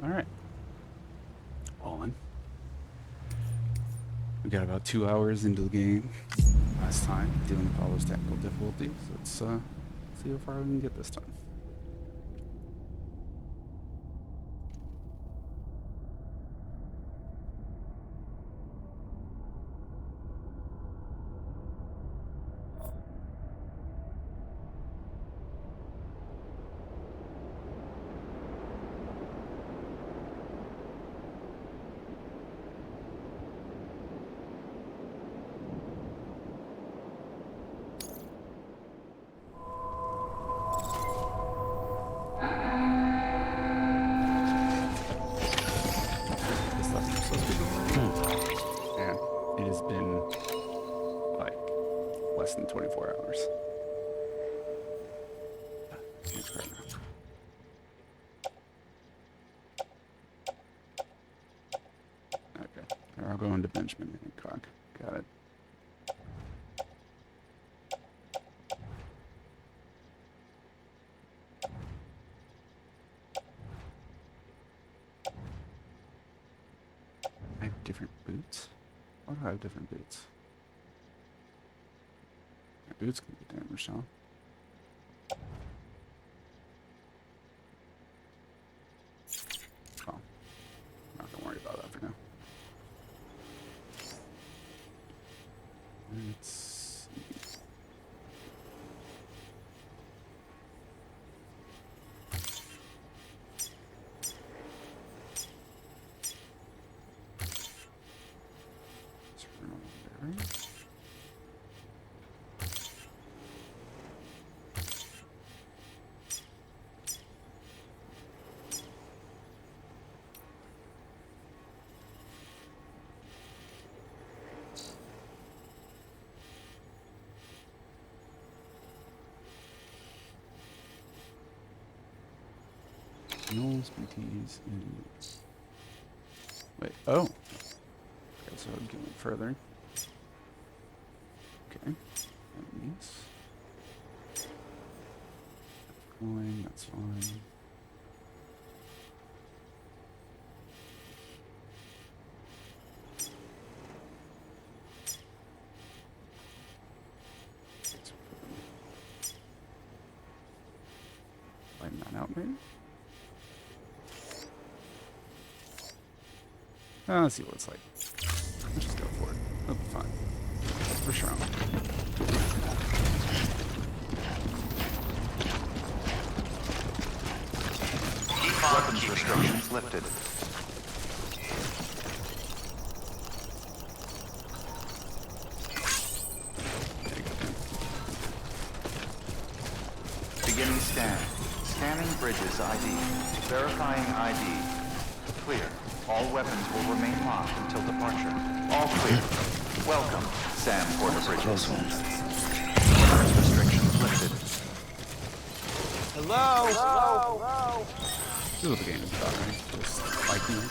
Alright. On. We got about 2 hours into the game last time, dealing with all those technical difficulties. Let's see how far we can get this time. And it has been like less than 24 hours. It's great now. Okay, I'll go into Benjamin Hancock. Got it. I have different boots? Why do I have different boots? My boots can be damaged, huh? Oh. I'm not gonna worry about that for now. Let's see. Turn on there. Knowles, BTs, and... Wait, oh! Okay, so I'll get it further. Okay, enemies. Going, that's fine. Lighten that out, maybe? Let's see what it's like. Let's just go for it. It'll be fine. For sure. Weapons restrictions lifted. Beginning scan. Scanning bridges ID. Verifying ID. Clear. All weapons will remain locked until departure. All clear. Welcome, Sam Porter Bridges. Weapons restrictions lifted. Hello? Hello? This is what the game is about, right? Just fighting it.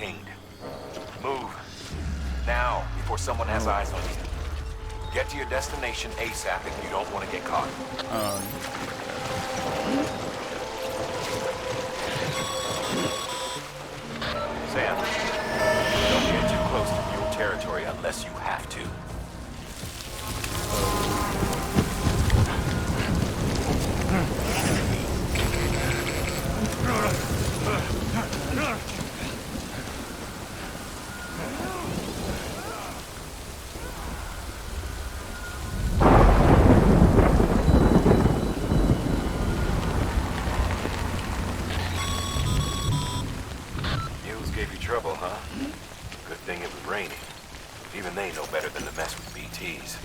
contained. Move. Now, before someone has eyes on you. Get to your destination ASAP if you don't want to get caught. Sam, don't get too close to mule territory unless you have to. Mules gave you trouble, huh? Good thing it was raining. Even they know better than to mess with BTs.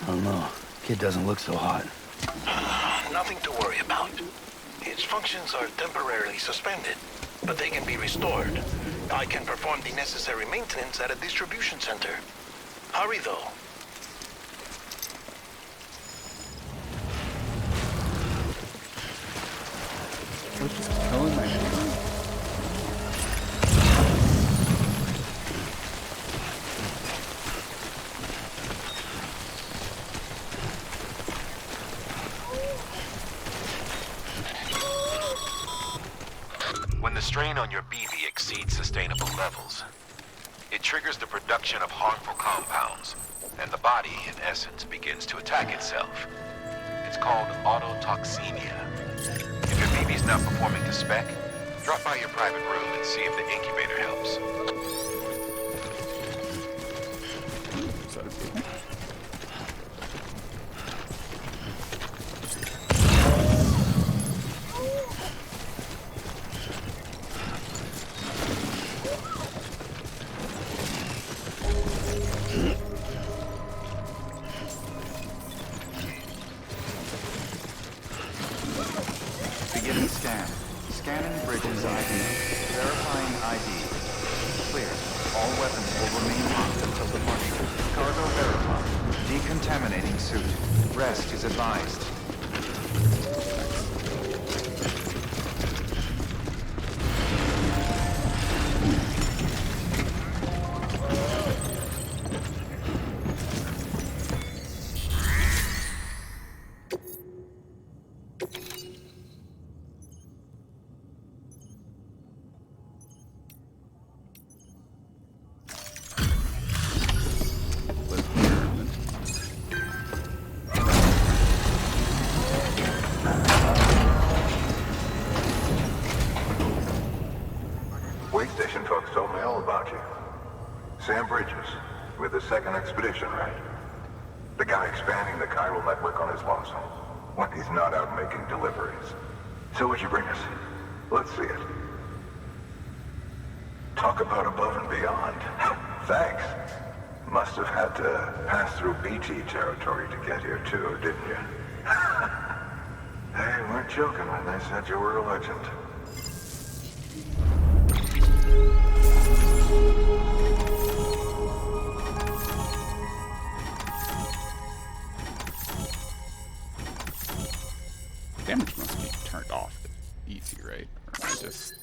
I don't know. Kid doesn't look so hot. Nothing to worry about. Its functions are temporarily suspended, but they can be restored. I can perform the necessary maintenance at a distribution center. Hurry, though. I was just killing my neighbor. When the strain on your BB exceeds sustainable levels, it triggers the production of harmful compounds, and the body, in essence, begins to attack itself. It's called autotoxemia. If your BB's not performing to spec, drop by your private room and see if the incubator helps. Is that a big? Beginning scan. Scanning bridges ID. Verifying ID. Clear. All weapons will remain locked until departure. Cargo verified. Decontaminating suit. Rest is advised. Click here and then Wait station folks told me all about you. Sam Bridges, with the second expedition, right? The guy expanding the chiral network on his lonesome, when he's not out making deliveries. So what'd you bring us? Let's see it. Talk about above and beyond. Thanks. Must have had to pass through BT territory to get here too, didn't you? They weren't joking when they said you were a legend. damage must be turned off easy, right? Or am I just...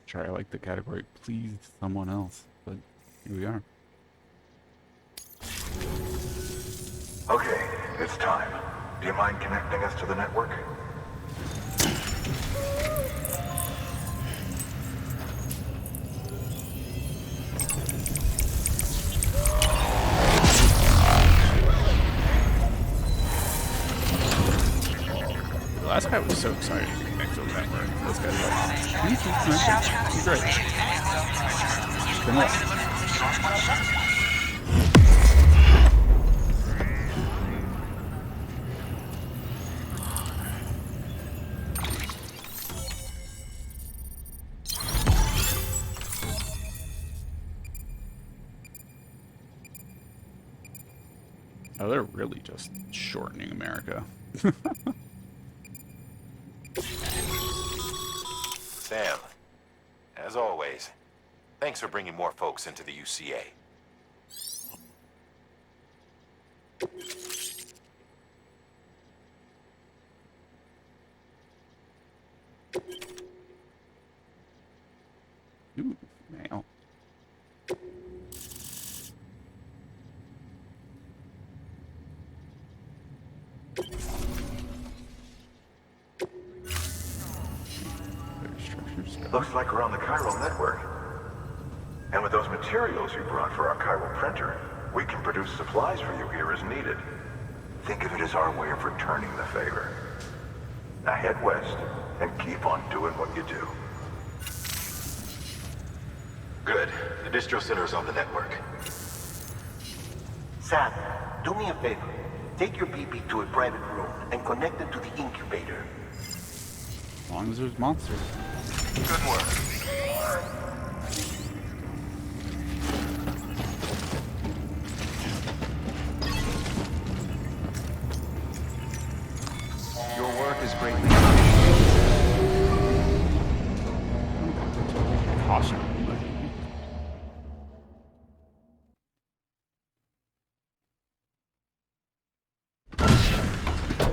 Try like the category please someone else, but here we are. Okay, it's time. Do you mind connecting us to the network? The last guy was so excited to connect to the network. This guy's like, please be connected. It's great. It's been what? Oh, they're really just shortening America. Sam, as always, thanks for bringing more folks into the UCA. Ooh, mail. Structures. Looks like we're on the chiral network. And with those materials you brought for our chiral printer, we can produce supplies for you here as needed. Think of it as our way of returning the favor. Now head west and keep on doing what you do. Good. The distro center is on the network. Sam, do me a favor. Take your BB to a private room and connect it to the incubator. As long as there's monsters. Good work. Your work is greatly Caution.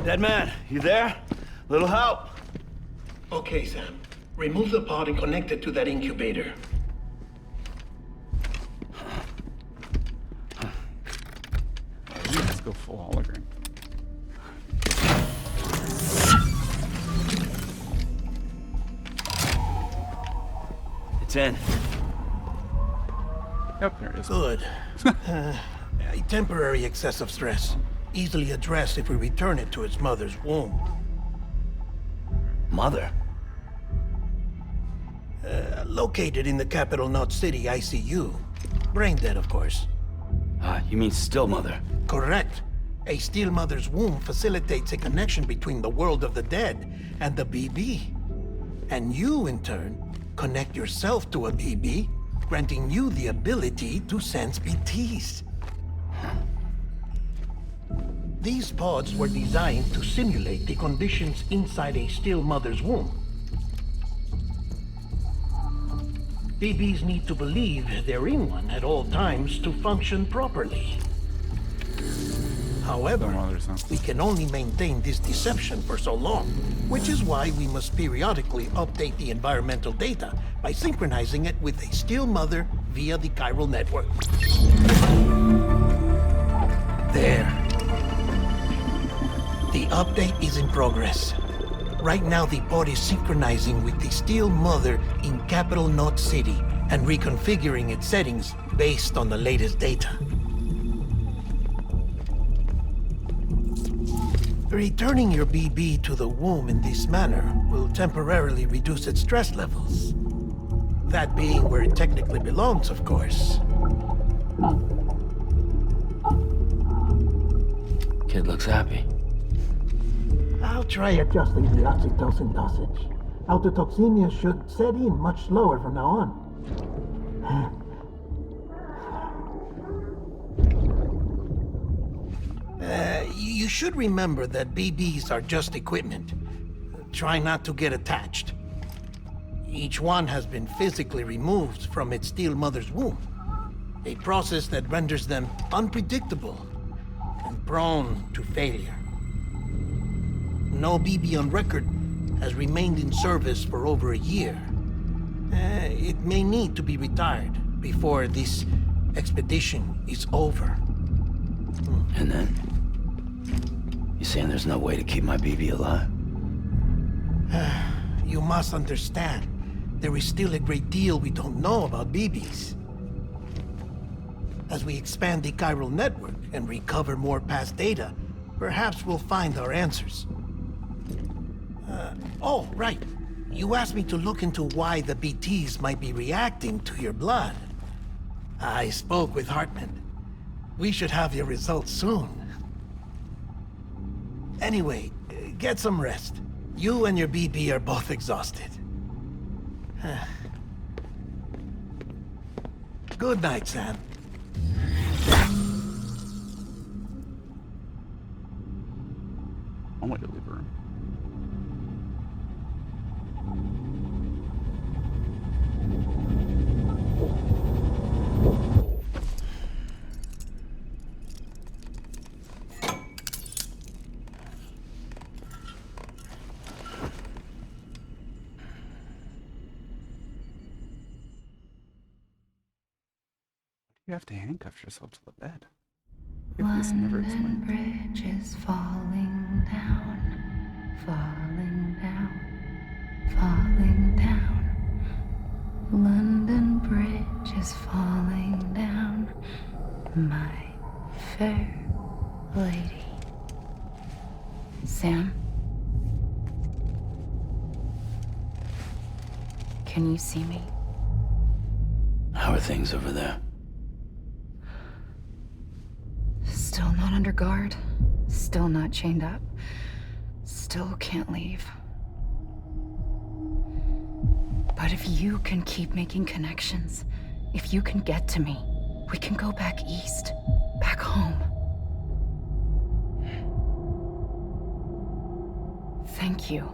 Dead man, you there? Little help? Okay, Sam. Remove the pod and connect it to that incubator. Let's go full hologram. It's in. Yep, there it is. Good. A temporary excess of stress. Easily addressed if we return it to its mother's womb. Mother? Located in the capital Knot City ICU. Brain dead, of course. You mean still mother? Correct. A still mother's womb facilitates a connection between the world of the dead and the BB. And you, in turn, connect yourself to a BB, granting you the ability to sense BTs. These pods were designed to simulate the conditions inside a still mother's womb. BBs need to believe they're in one at all times to function properly. However, we can only maintain this deception for so long, which is why we must periodically update the environmental data by synchronizing it with a still mother via the chiral network. There. The update is in progress. Right now, the pod is synchronizing with the still mother in capital Knot City and reconfiguring its settings based on the latest data. Returning your BB to the womb in this manner will temporarily reduce its stress levels. That being where it technically belongs, of course. Kid looks happy. I'll try adjusting the oxytocin dosage. Autotoxemia should set in much slower from now on. You should remember that BBs are just equipment. Try not to get attached. Each one has been physically removed from its still mother's womb. A process that renders them unpredictable and prone to failure. No BB on record has remained in service for over a year. It may need to be retired before this expedition is over. And then? You saying there's no way to keep my BB alive? You must understand, there is still a great deal we don't know about BBs. As we expand the chiral network and recover more past data, perhaps we'll find our answers. Oh, right. You asked me to look into why the BTs might be reacting to your blood. I spoke with Hartman. We should have your results soon. Anyway, get some rest. You and your BB are both exhausted. Good night, Sam. I'm going to leave her room. You have to handcuff yourself to the bed. If this never explained. Bridge is falling down, falling down, falling down. London Bridge is falling down, my fair lady. Sam? Can you see me? How are things over there? Still not under guard. Still not chained up. Still can't leave. But if you can keep making connections, if you can get to me, we can go back east, back home. Thank you.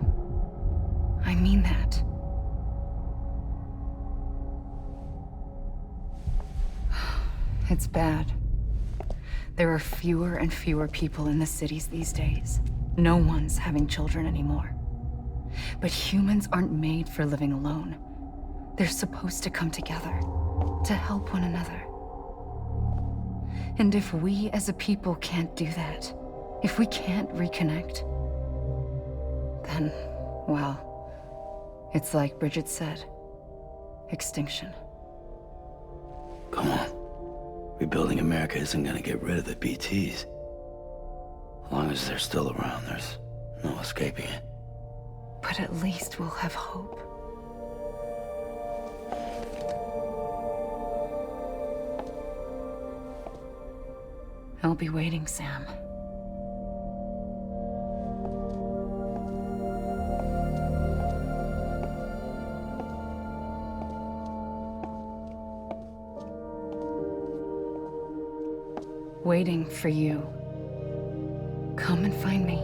I mean that. It's bad. There are fewer and fewer people in the cities these days. No one's having children anymore. But humans aren't made for living alone. They're supposed to come together, to help one another. And if we as a people can't do that, if we can't reconnect, then, well, it's like Bridget said, extinction. Come on. Rebuilding America isn't gonna get rid of the BTs. As long as they're still around, there's no escaping it. But at least we'll have hope. I'll be waiting, Sam. Waiting for you. Come and find me.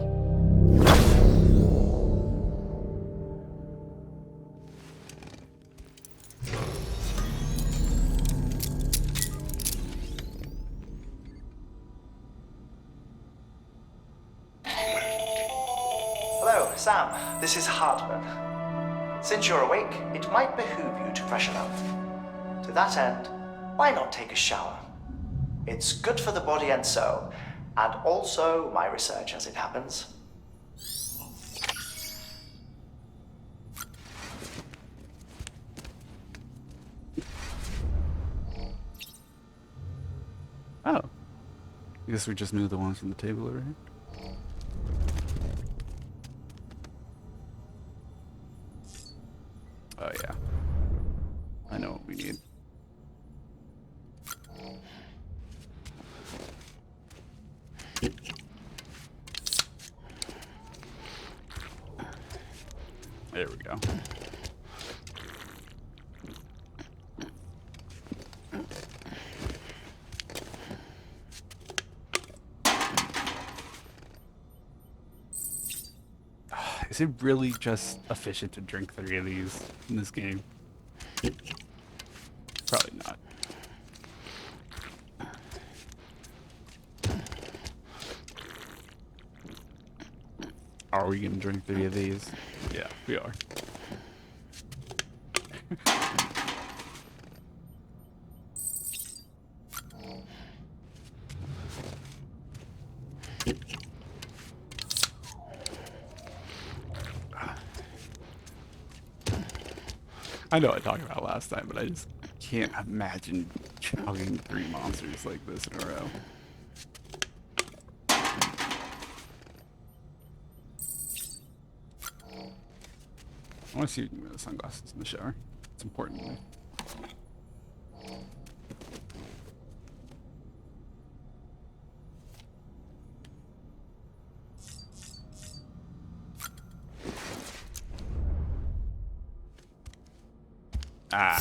Hello, Sam. This is Hartman. Since you're awake, it might behoove you to freshen up. To that end, why not take a shower? It's good for the body and soul, and also my research as it happens. Oh. I guess we just knew the ones from the table over here. Oh yeah. I know what we need. There we go. Is it really just efficient to drink 3 of these in this game? Probably not. Are we gonna drink 3 of these? Yeah, we are. I know I talked about it last time, but I just can't imagine chugging 3 monsters like this in a row. I want to see if you can wear the sunglasses in the shower. It's important to me. Ah.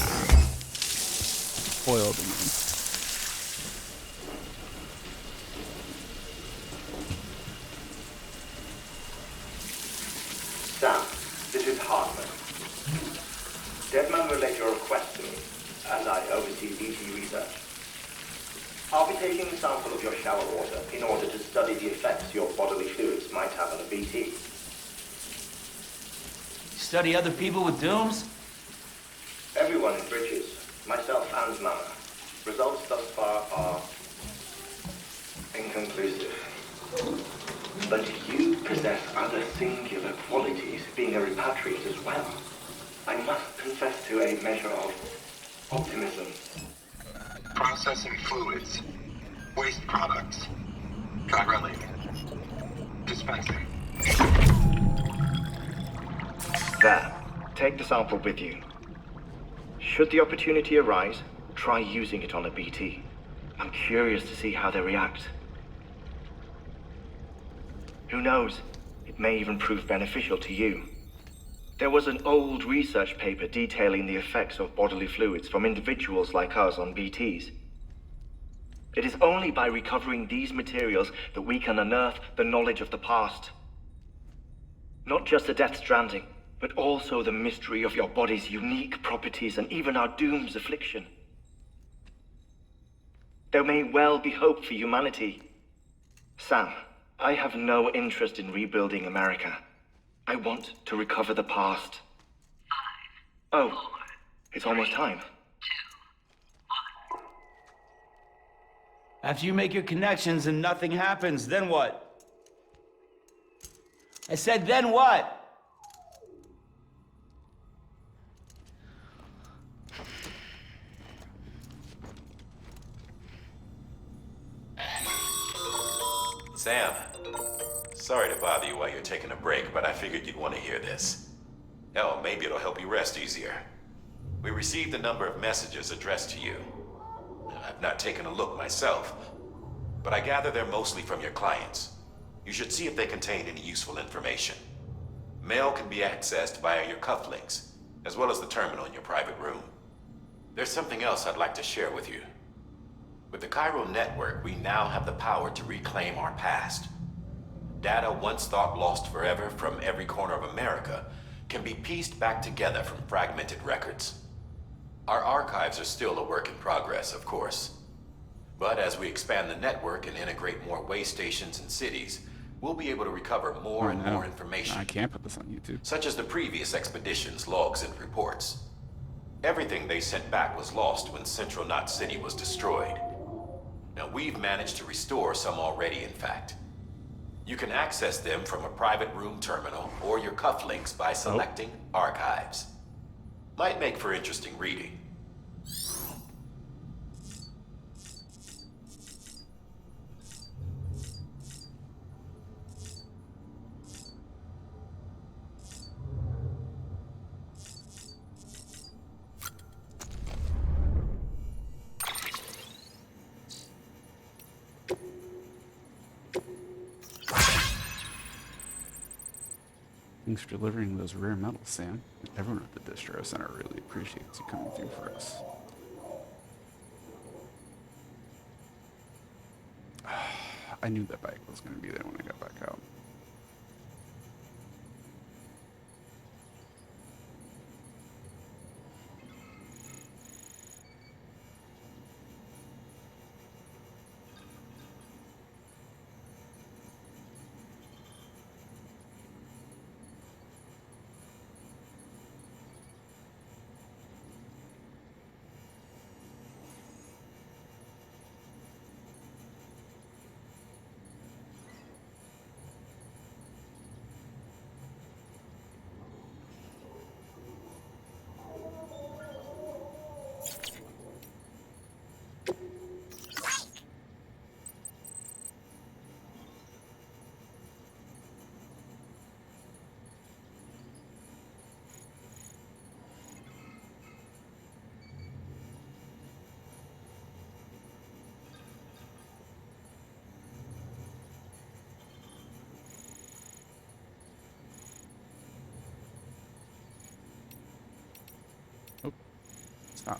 Foiled again. Sam, this is Hartman. Deadman relayed your request to me, and I oversee BT research. I'll be taking a sample of your shower water in order to study the effects your bodily fluids might have on a BT. Study other people with dooms? Everyone in Bridges, myself and Mama. Results thus far are inconclusive. But you possess other singular qualities, being a repatriate as well. I must confess to a measure of optimism. Processing fluids. Waste products. Chiralic. Dispensing. There. Take the sample with you. Should the opportunity arise, try using it on a BT. I'm curious to see how they react. Who knows? It may even prove beneficial to you. There was an old research paper detailing the effects of bodily fluids from individuals like us on BTs. It is only by recovering these materials that we can unearth the knowledge of the past. Not just the Death Stranding, but also the mystery of your body's unique properties and even our doom's affliction. There may well be hope for humanity. Sam, I have no interest in rebuilding America. I want to recover the past. 5, 4, oh, it's almost time. 2, 1. After you make your connections and nothing happens, then what? I said, then what? Sam, sorry to bother you while you're taking a break, but I figured you'd want to hear this. Hell, maybe it'll help you rest easier. We received a number of messages addressed to you. I've not taken a look myself, but I gather they're mostly from your clients. You should see if they contain any useful information. Mail can be accessed via your cufflinks, as well as the terminal in your private room. There's something else I'd like to share with you. With the Chiral network, we now have the power to reclaim our past. Data once thought lost forever from every corner of America can be pieced back together from fragmented records. Our archives are still a work in progress, of course. But as we expand the network and integrate more way stations and cities, we'll be able to recover more and more information. I can't put this on YouTube. Such as the previous expedition's logs and reports. Everything they sent back was lost when Central Knot City was destroyed. Now we've managed to restore some already, in fact. You can access them from a private room terminal or your cufflinks by selecting Archives. Might make for interesting reading. Thanks for delivering those rare metals, Sam. Everyone at the Distro Center really appreciates you coming through for us. I knew that bike was going to be there when I got back out. Oh, stop.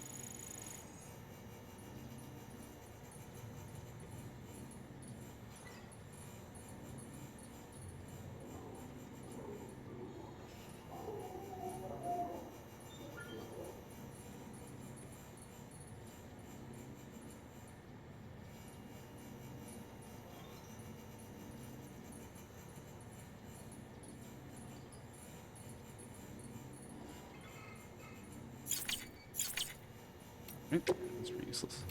Those are useless.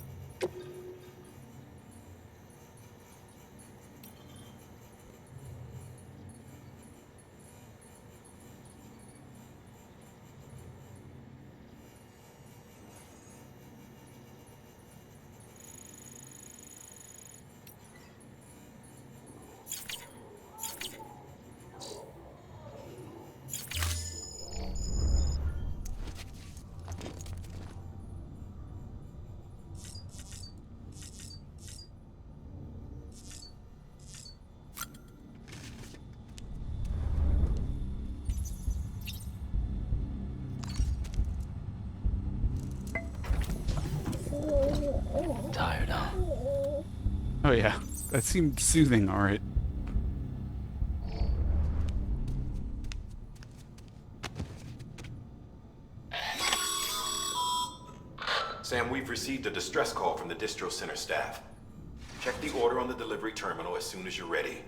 Tired, huh? Oh yeah, that seemed soothing, alright. Sam, we've received a distress call from the distro center staff. Check the order on the delivery terminal as soon as you're ready.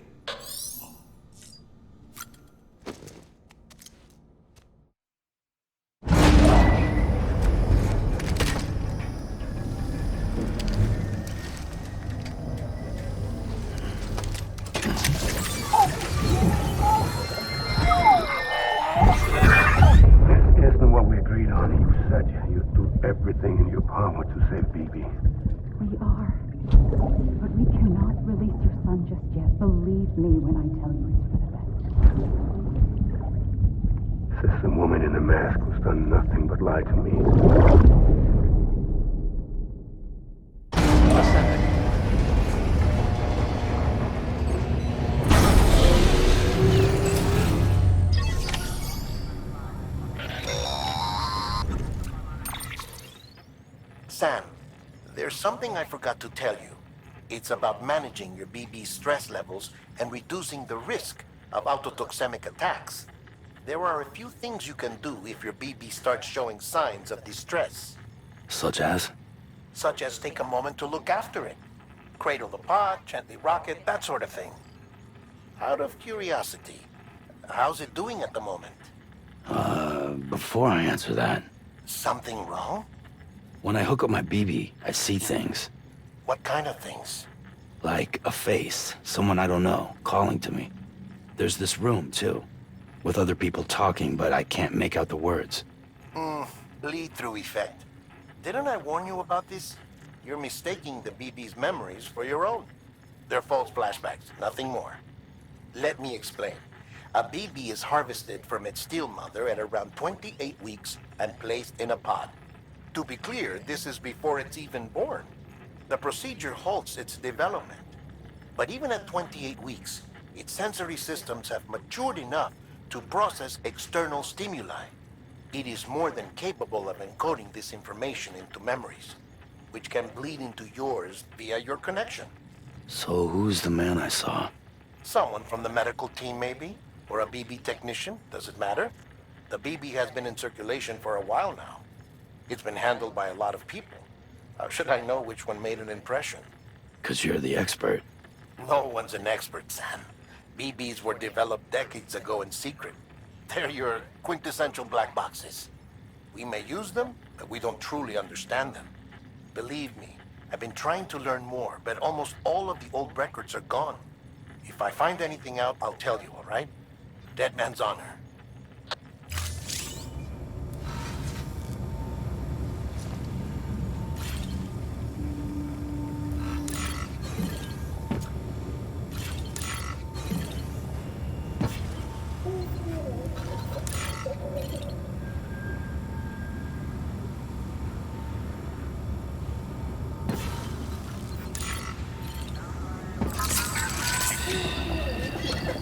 Isn't what we agreed on? You said you'd do everything in your power to save BB. We are. But we cannot release your son just yet. Believe me when I tell you it's for the best. Says the woman in the mask who's done nothing but lie to me. Sam, there's something I forgot to tell you. It's about managing your BB stress levels and reducing the risk of autotoxemic attacks. There are a few things you can do if your BB starts showing signs of distress. Such as? Such as take a moment to look after it. Cradle the pod, gently rock it, that sort of thing. Out of curiosity, how's it doing at the moment? Before I answer that, Something wrong? when I hook up my BB, I see things. What kind of things? Like a face, someone I don't know, calling to me. There's this room, too, with other people talking, but I can't make out the words. Bleed-through effect. Didn't I warn you about this? You're mistaking the BB's memories for your own. They're false flashbacks, nothing more. Let me explain. A BB is harvested from its steel mother at around 28 weeks and placed in a pod. To be clear, this is before it's even born. The procedure halts its development. But even at 28 weeks, its sensory systems have matured enough to process external stimuli. It is more than capable of encoding this information into memories, which can bleed into yours via your connection. So who's the man I saw? Someone from the medical team, maybe? Or a BB technician? Does it matter? The BB has been in circulation for a while now. It's been handled by a lot of people. How should I know which one made an impression? 'Cause you're the expert. No one's an expert, Sam. BBs were developed decades ago in secret. They're your quintessential black boxes. We may use them, but we don't truly understand them. Believe me, I've been trying to learn more, but almost all of the old records are gone. If I find anything out, I'll tell you, all right? Dead man's honor.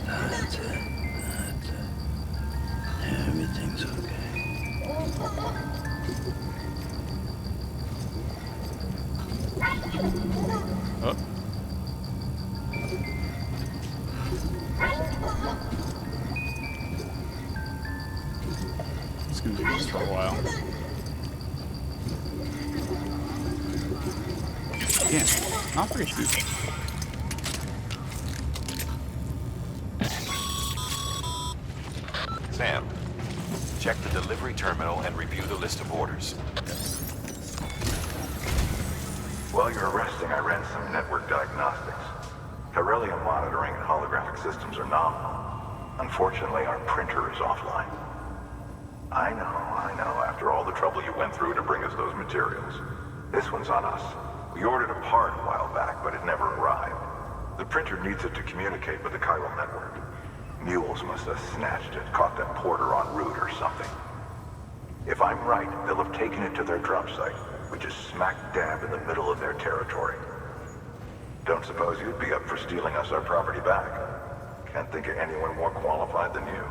That's it. Everything's okay. Oh. It's gonna do this for a while. Yeah, not very smooth. Sam, check the delivery terminal and review the list of orders. While you're resting, I ran some network diagnostics. Beryllium monitoring and holographic systems are nominal. Unfortunately, our printer is offline. I know, after all the trouble you went through to bring us those materials. This one's on us. We ordered a part a while back, but it never arrived. The printer needs it to communicate with the chiral network. Mules must have snatched it, caught that porter en route or something. If I'm right, they'll have taken it to their drop site, which is smack dab in the middle of their territory. Don't suppose you'd be up for stealing us our property back? Can't think of anyone more qualified than you.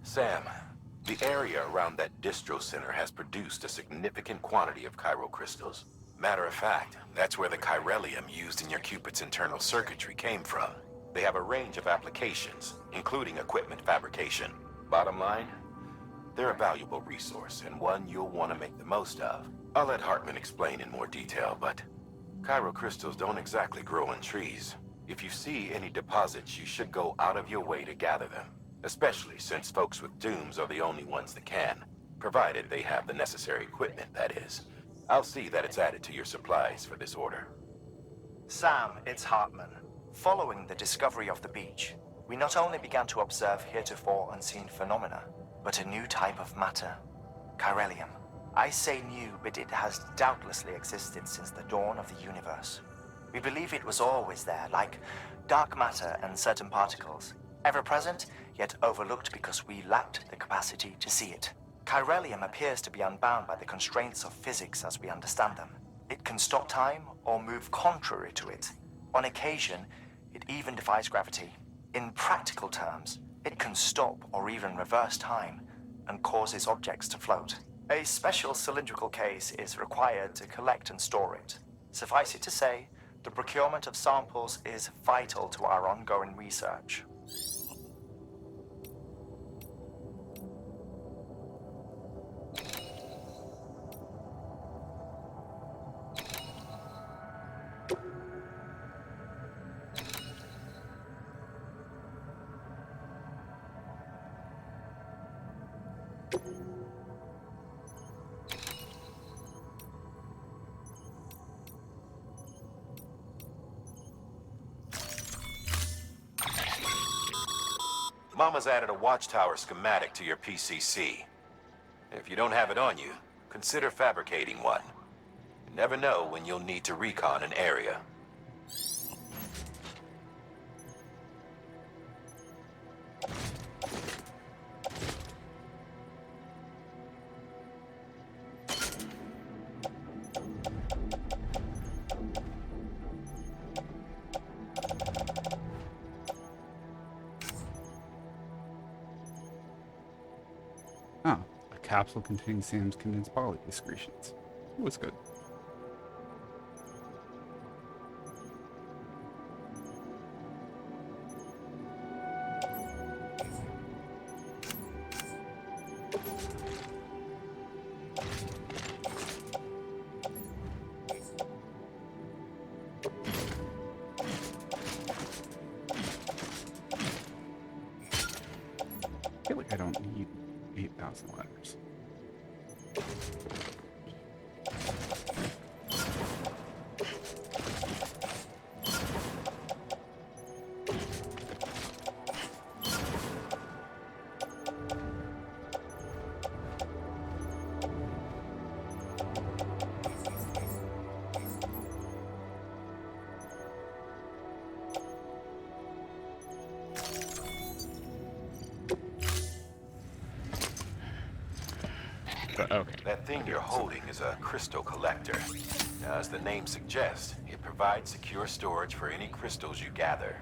Sam, the area around that distro center has produced a significant quantity of chiral crystals. Matter of fact, that's where the chiralium used in your Cupid's internal circuitry came from. They have a range of applications, including equipment fabrication. Bottom line, they're a valuable resource and one you'll want to make the most of. I'll let Hartman explain in more detail, but chiral crystals don't exactly grow on trees. If you see any deposits, you should go out of your way to gather them. Especially since folks with dooms are the only ones that can. Provided they have the necessary equipment, that is. I'll see that it's added to your supplies for this order. Sam, it's Hartman. Following the discovery of the beach, we not only began to observe heretofore unseen phenomena, but a new type of matter. Chiralium. I say new, but it has doubtlessly existed since the dawn of the universe. We believe it was always there, like dark matter and certain particles. Ever present, yet overlooked because we lacked the capacity to see it. Chiralium appears to be unbound by the constraints of physics as we understand them. It can stop time or move contrary to it. On occasion, it even defies gravity. In practical terms, it can stop or even reverse time and causes objects to float. A special cylindrical case is required to collect and store it. Suffice it to say, the procurement of samples is vital to our ongoing research. Mama's added a watchtower schematic to your PCC. If you don't have it on you, consider fabricating one. You never know when you'll need to recon an area. Oh, a capsule containing Sam's condensed body excretions. What's good? I feel like I don't need 8,000 letters. Okay. That thing you're holding is a crystal collector. Now, as the name suggests, it provides secure storage for any crystals you gather.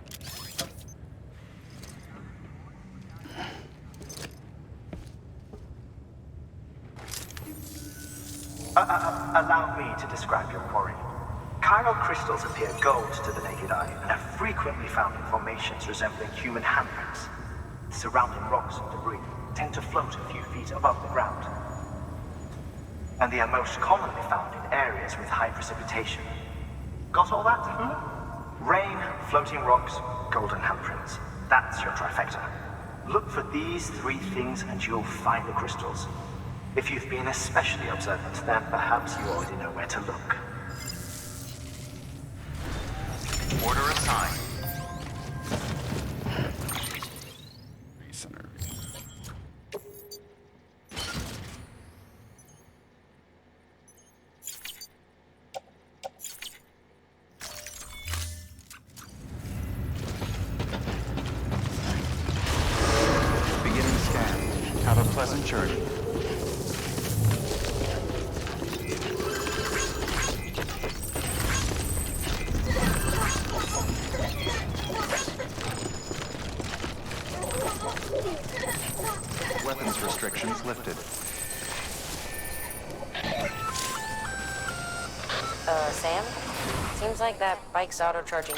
Allow me to describe your quarry. Chiral crystals appear gold to the naked eye and have frequently found in formations resembling human handprints. Surrounding rocks and debris tend to float a few feet above the ground. And they are most commonly found in areas with high precipitation. Got all that? Rain, floating rocks, golden handprints. That's your trifecta. Look for these three things and you'll find the crystals. If you've been especially observant, then perhaps you already know where to look. Order assigned. Recenter. Beginning scan. Have a pleasant journey. Weapons restrictions lifted. Sam? Seems like that bike's auto-charging.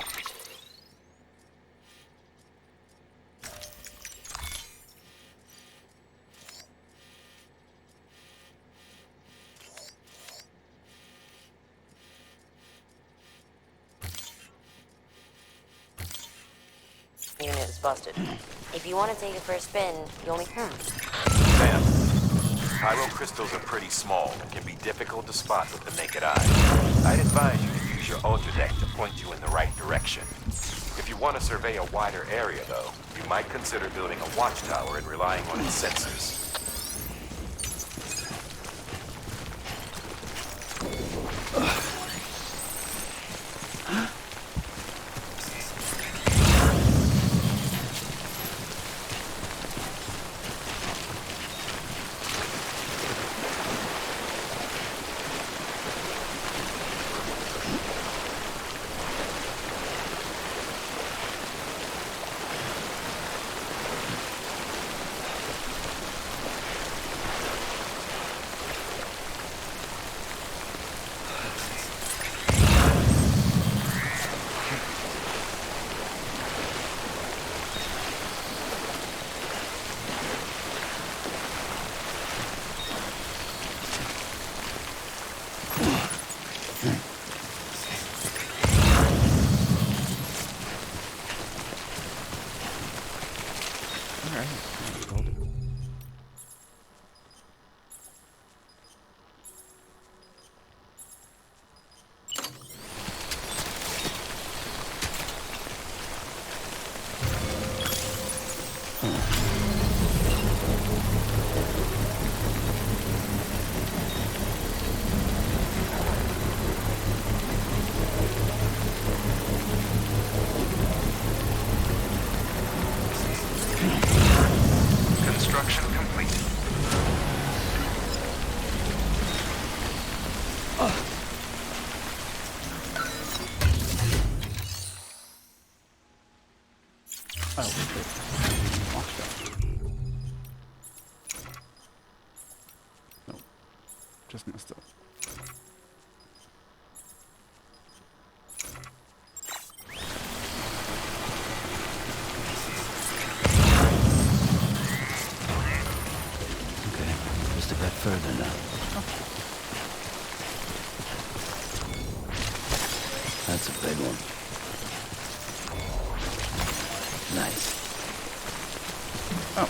Unit is busted. If you want to take it for a spin, you only... Sam, pyro crystals are pretty small and can be difficult to spot with the naked eye. I'd advise you to use your ultradeck to point you in the right direction. If you want to survey a wider area, though, you might consider building a watchtower and relying on its sensors. Construction complete. Nope. Just messed up. Just a bit further now. That's a big one. Nice. Oh.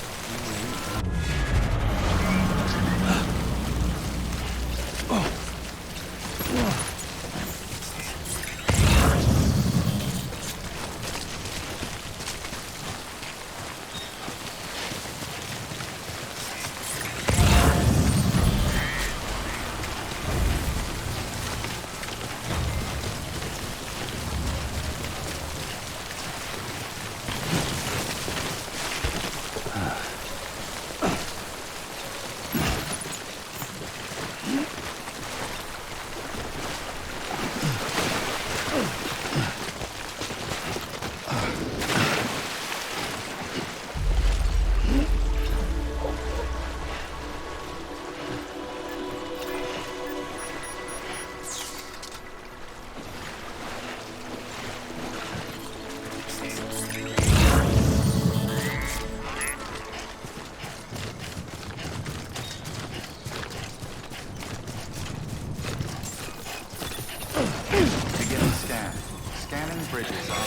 Scanning bridges ID.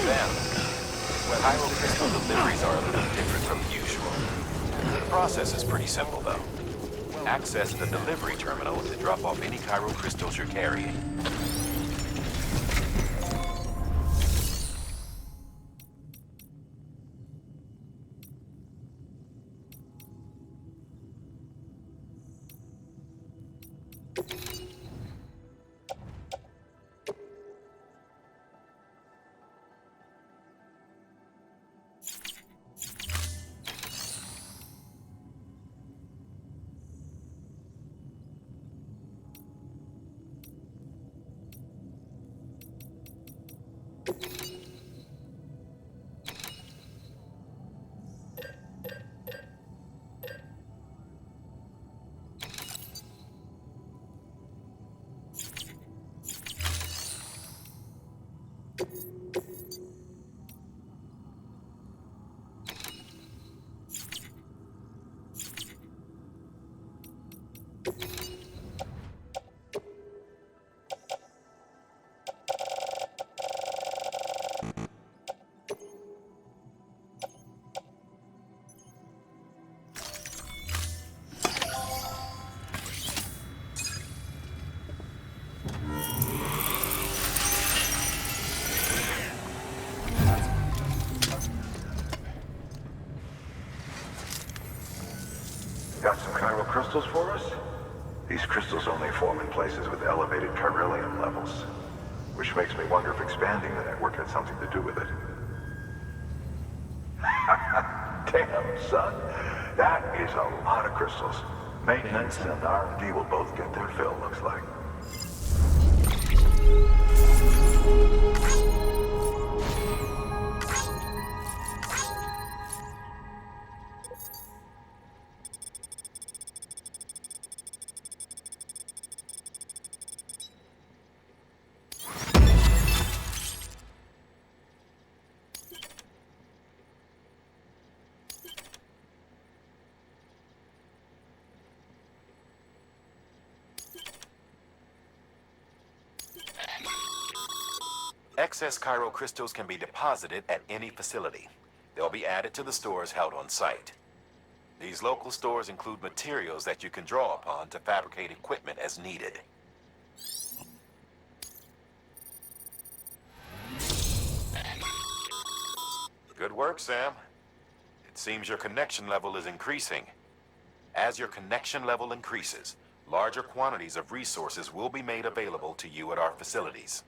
Then, Cairo crystal deliveries are a little different from usual. The process is pretty simple, though. Access the delivery terminal to drop off any Cairo crystals you're carrying. Got some chiral crystals for us? These crystals only form in places with elevated chiralium levels, which makes me wonder if expanding the network had something to do with it. Damn, son. That is a lot of crystals. Maintenance and R&D will both get their fill, looks like. Excess Cairo crystals can be deposited at any facility. They'll be added to the stores held on site. These local stores include materials that you can draw upon to fabricate equipment as needed. Good work, Sam. It seems your connection level is increasing. As your connection level increases, larger quantities of resources will be made available to you at our facilities.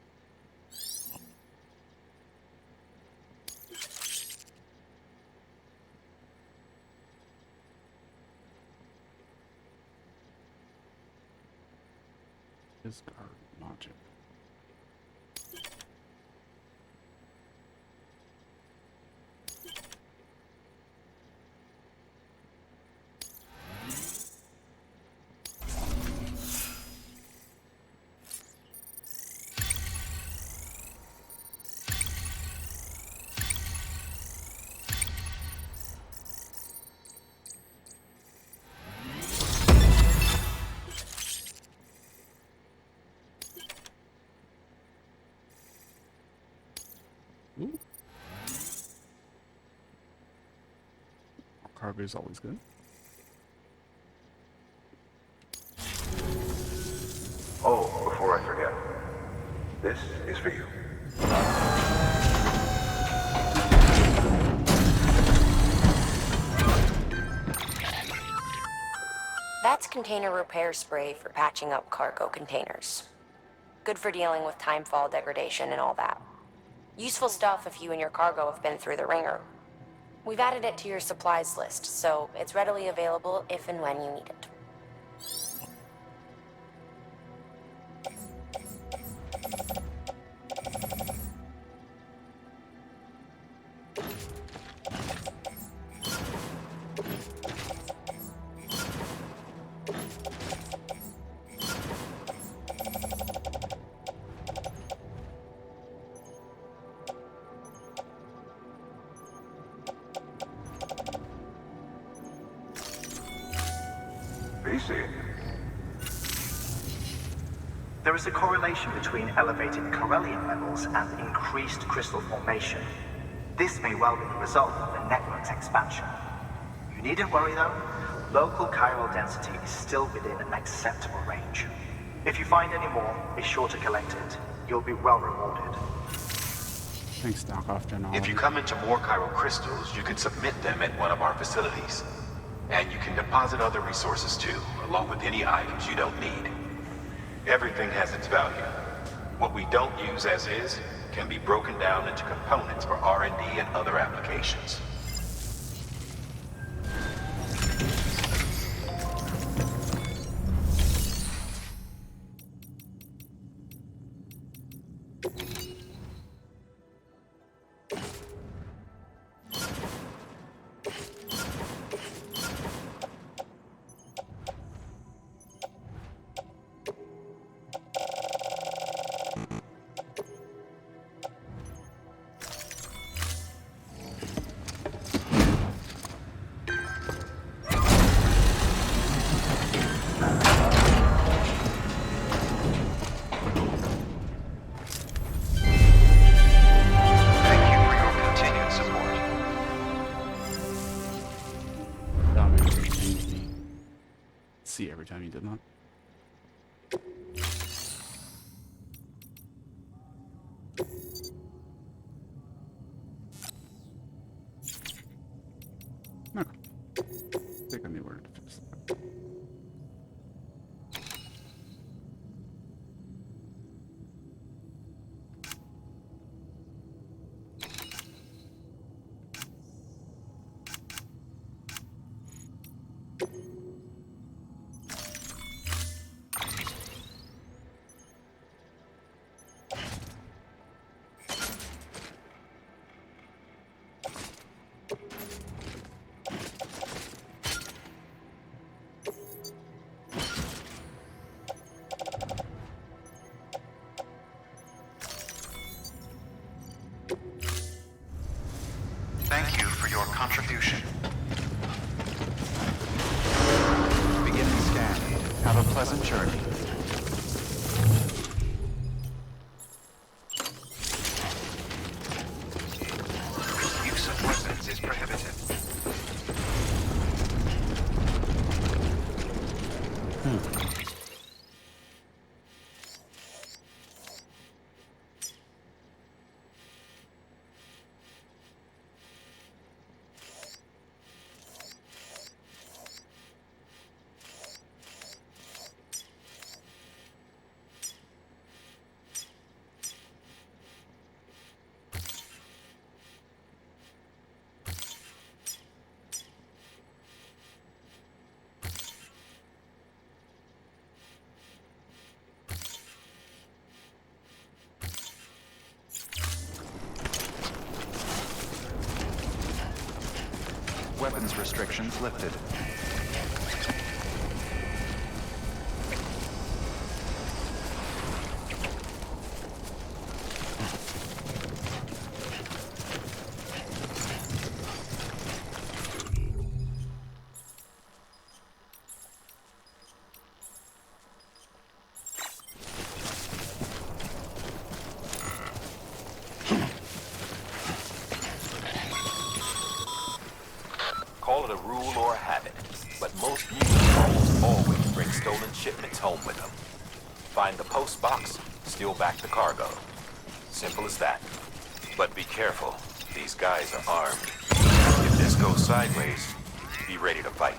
Discard logic. Ooh. Cargo is always good. Oh, before I forget, this is for you. That's container repair spray for patching up cargo containers. Good for dealing with timefall degradation and all that. Useful stuff if you and your cargo have been through the ringer. We've added it to your supplies list, so it's readily available if and when you need it. Easy. There is a correlation between elevated Corellian levels and increased crystal formation. This may well be the result of the network's expansion. You needn't worry though. Local chiral density is still within an acceptable range. If you find any more, be sure to collect it. You'll be well rewarded. Thanks, knockoff general. If you come into more chiral crystals, you can submit them at one of our facilities. And you can deposit other resources too, along with any items you don't need. Everything has its value. What we don't use as is can be broken down into components for R&D and other applications. See every time you did that. Okay. I think I knew where to fix that. Thank you for your contribution. Beginning scan. Have a pleasant journey. Use of weapons is prohibited. Weapons restrictions lifted. Call it a rule or a habit, but most mutants almost always bring stolen shipments home with them. Find the post box, steal back the cargo. Simple as that. But be careful, these guys are armed. If this goes sideways, be ready to fight.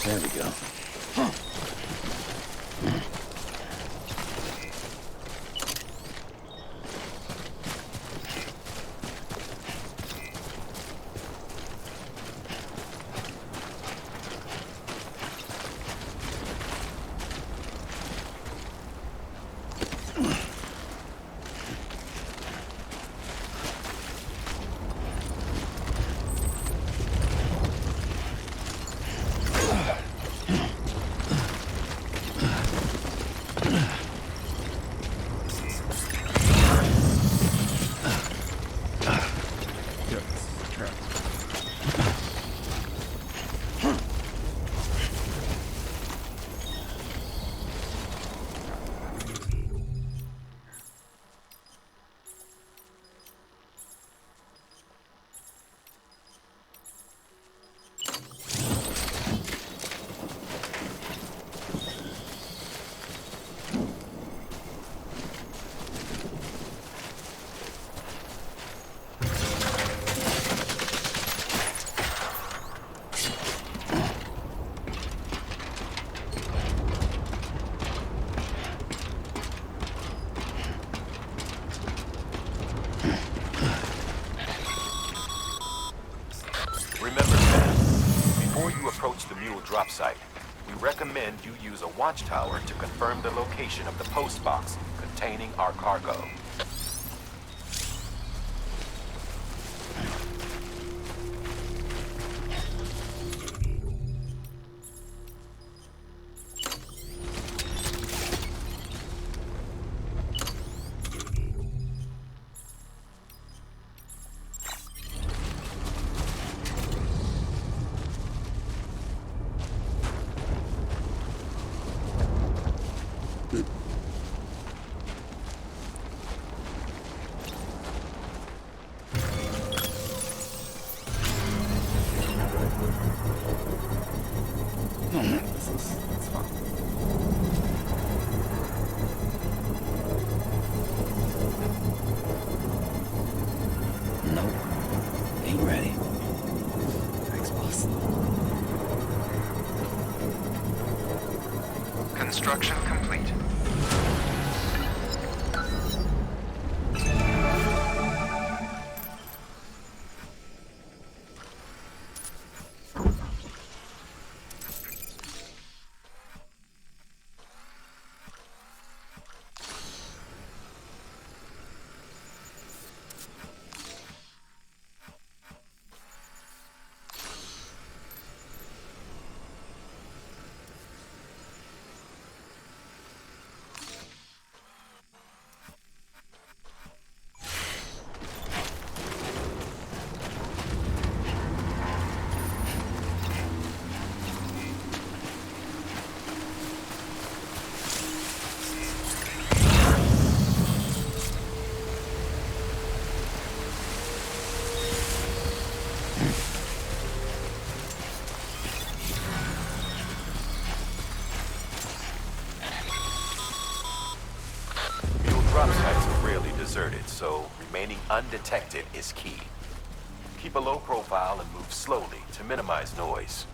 There we go. drop site. We recommend you use a watchtower to confirm the location of the post box containing our cargo. Oh man, it's fun. Nope. Ain't ready. Thanks, boss. Construction complete. Drop sites are rarely deserted, so remaining undetected is key. Keep a low profile and move slowly to minimize noise.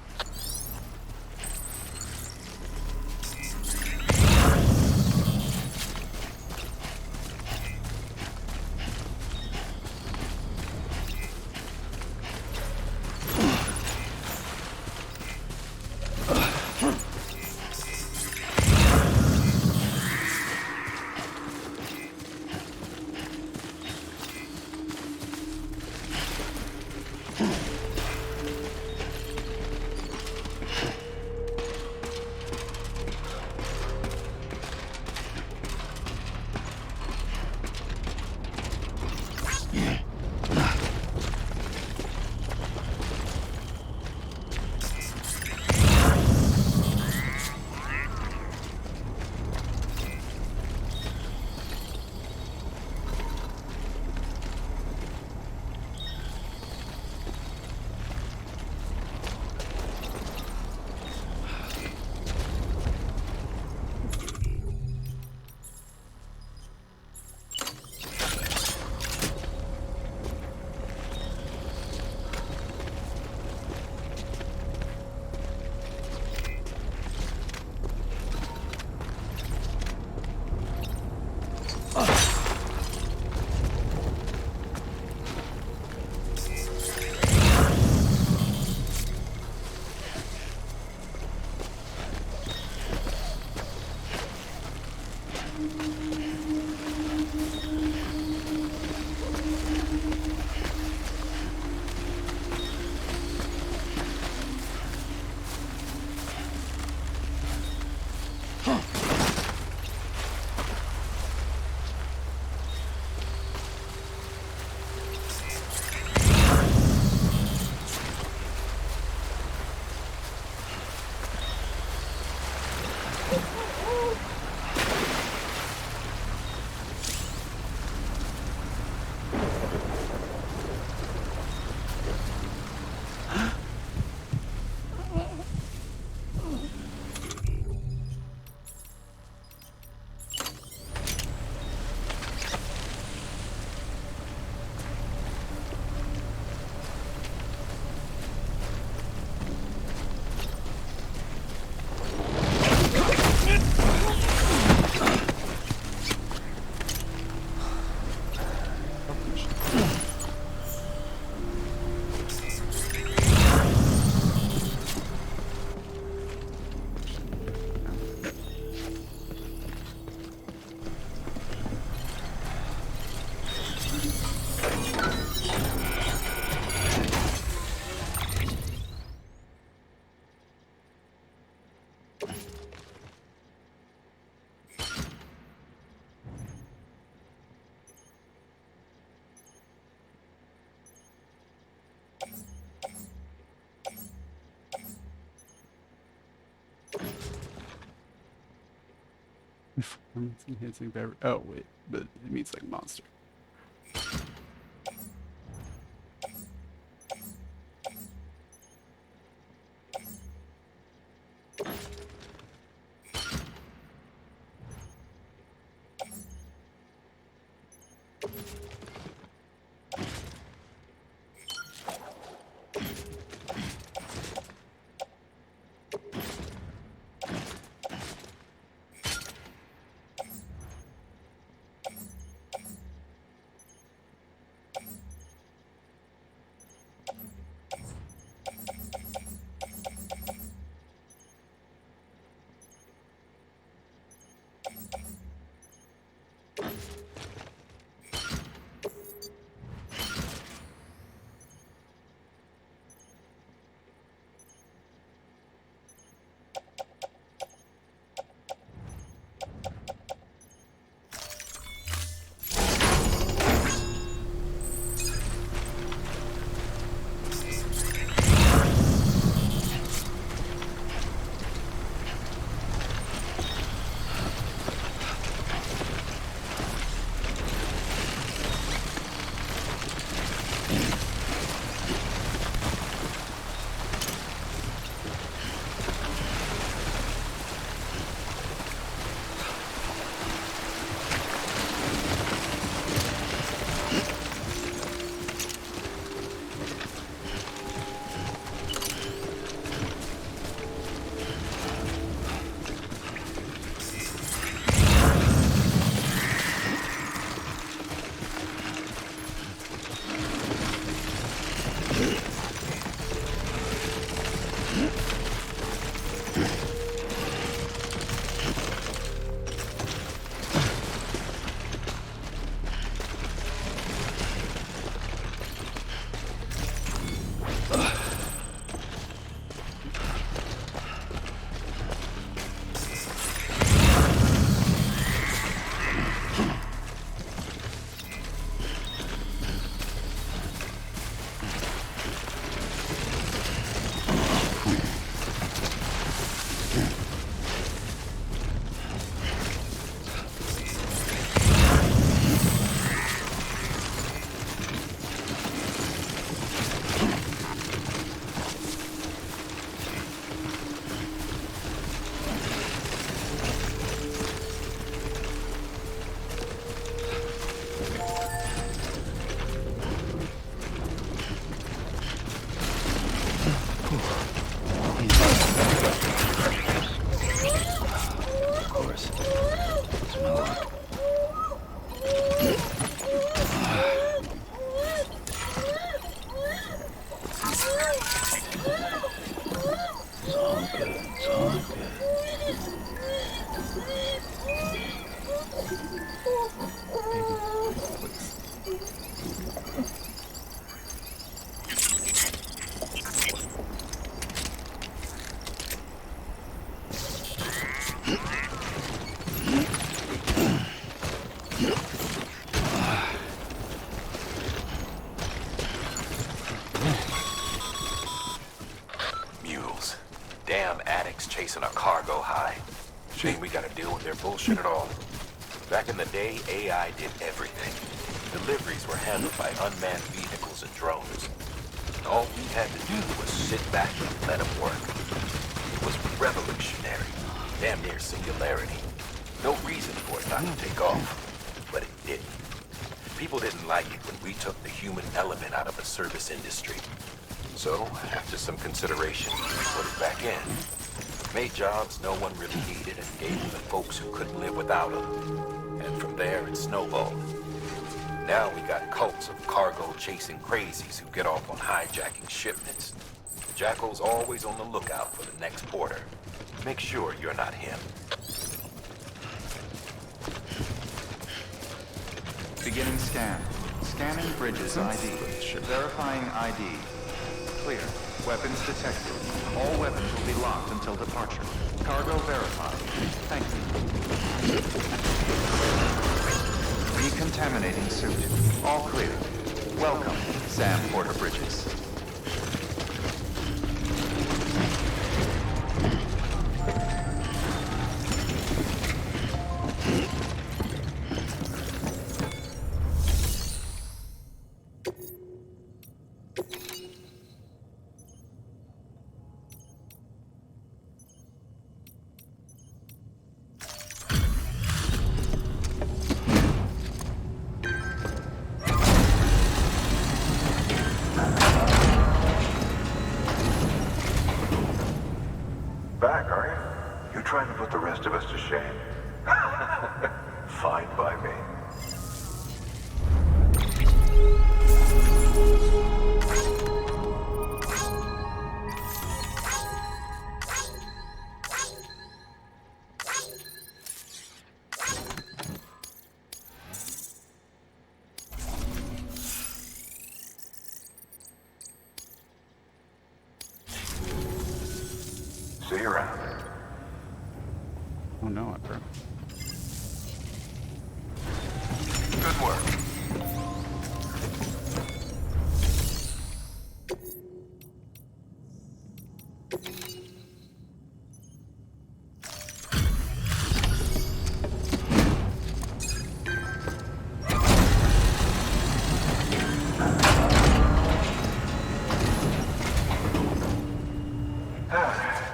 Performance enhancing beverage. Oh wait, but it means like monster. Chasing a cargo high. Shame we gotta deal with their bullshit at all. Back in the day, AI did everything. Deliveries were handled by unmanned vehicles and drones. All we had to do was sit back and let them work. It was revolutionary. Damn near singularity. No reason for it not to take off. But it didn't. People didn't like it when we took the human element out of the service industry. So, after some consideration, we put it back in. Made jobs no one really needed and gave them to folks who couldn't live without them. And from there, it snowballed. Now we got cults of cargo-chasing crazies who get off on hijacking shipments. The Jackal's always on the lookout for the next order. Make sure you're not him. Beginning scan. Scanning Bridges ID. Verifying ID. Clear. Weapons detected. All weapons will be locked until departure. Cargo verified. Thank you. Decontaminating suit. All clear. Welcome, Sam Porter Bridges. the rest of us to shame? Fine by me. See you around. Oh no, I burned. Good work.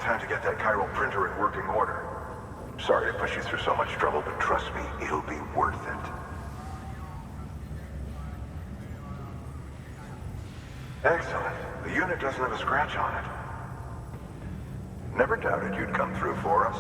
Time to get that chiral printer in working order. Sorry to push you through so much trouble, but trust me, it'll be worth it. Excellent. The unit doesn't have a scratch on it. Never doubted you'd come through for us.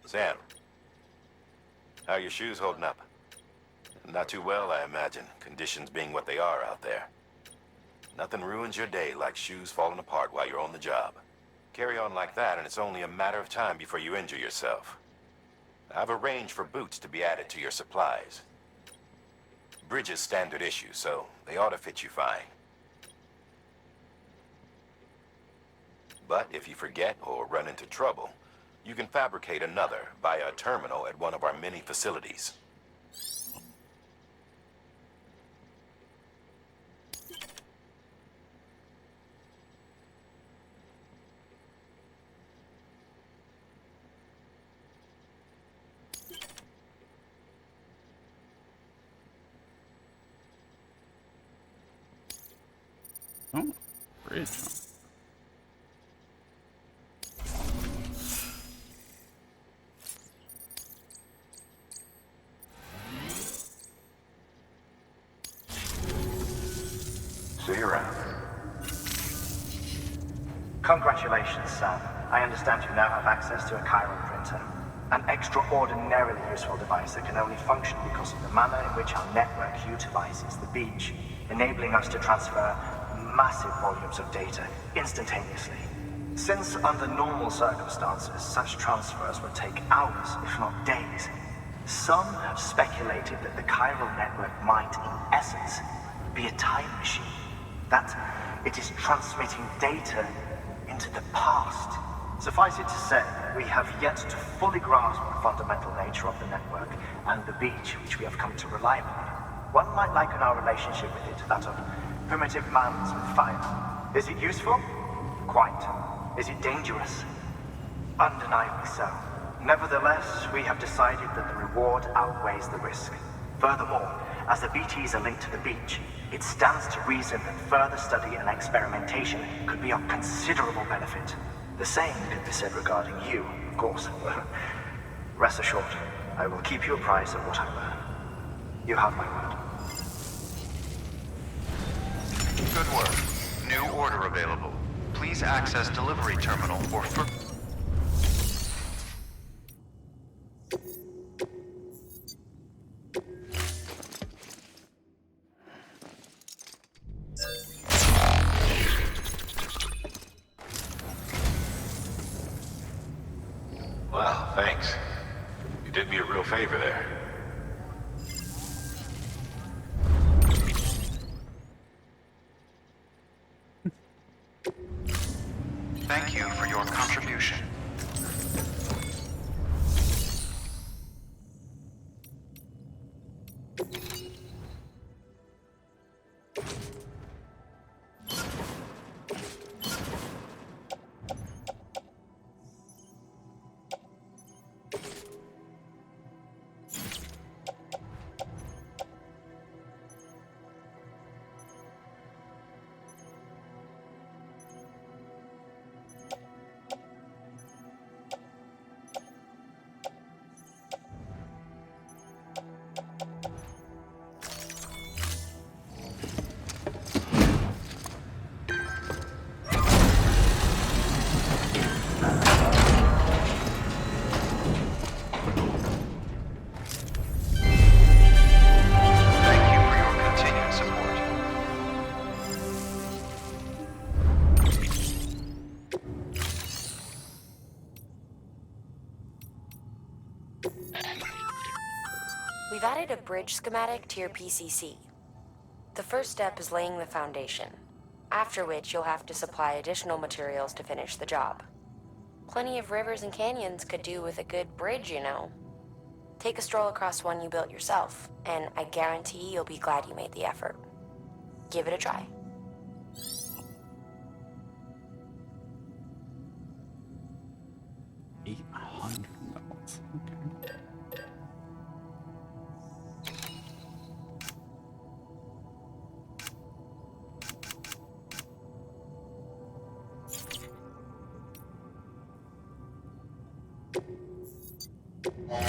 Sam, how are your shoes holding up? Not too well, I imagine, conditions being what they are out there. Nothing ruins your day like shoes falling apart while you're on the job. Carry on like that, and it's only a matter of time before you injure yourself. I've arranged for boots to be added to your supplies. Bridges standard issue, so they ought to fit you fine. But if you forget or run into trouble, you can fabricate another via a terminal at one of our many facilities. Oh, bridge. See you around. Congratulations, Sam. I understand you now have access to a chiral printer. An extraordinarily useful device that can only function because of the manner in which our network utilizes the beach, enabling us to transfer massive volumes of data instantaneously. Since under normal circumstances, such transfers would take hours, if not days, some have speculated that the chiral network might, in essence, be a time machine. That it is transmitting data into the past. Suffice it to say, we have yet to fully grasp the fundamental nature of the network and the beach which we have come to rely upon. One might liken our relationship with it to that of primitive mans with fire. Is it useful? Quite. Is it dangerous? Undeniably so. Nevertheless, we have decided that the reward outweighs the risk. Furthermore, as the BTs are linked to the beach, it stands to reason that further study and experimentation could be of considerable benefit. The same could be said regarding you, of course. Rest assured, I will keep you apprised of what I learn. You have my word. Good work. New order available. Please access delivery terminal for Wow, thanks. You did me a real favor there. Thank you for your contribution. added a bridge schematic to your PCC. The first step is laying the foundation, after which you'll have to supply additional materials to finish the job. Plenty of rivers and canyons could do with a good bridge, you know. Take a stroll across one you built yourself, and I guarantee you'll be glad you made the effort. Give it a try. $800. Okay.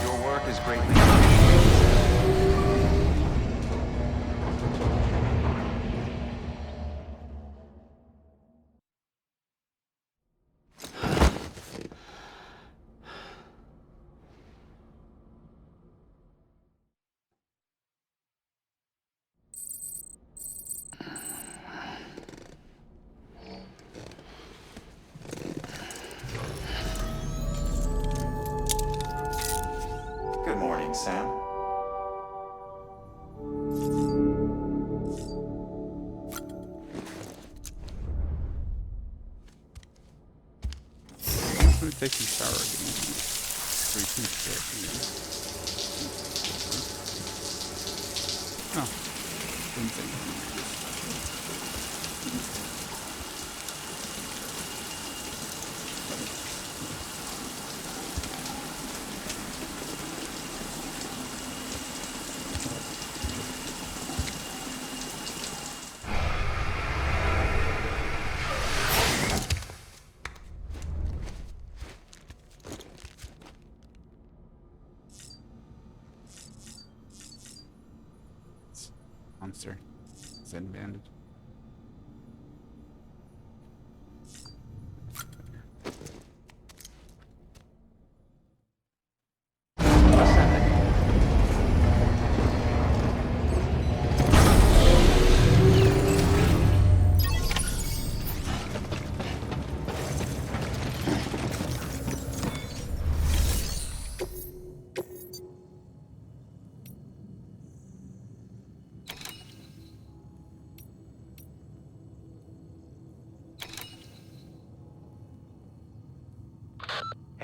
Your work is greatly Good morning, Sam. I'm gonna take a shower again. So you can share Oh. Didn't think. Monster. Zen bandage.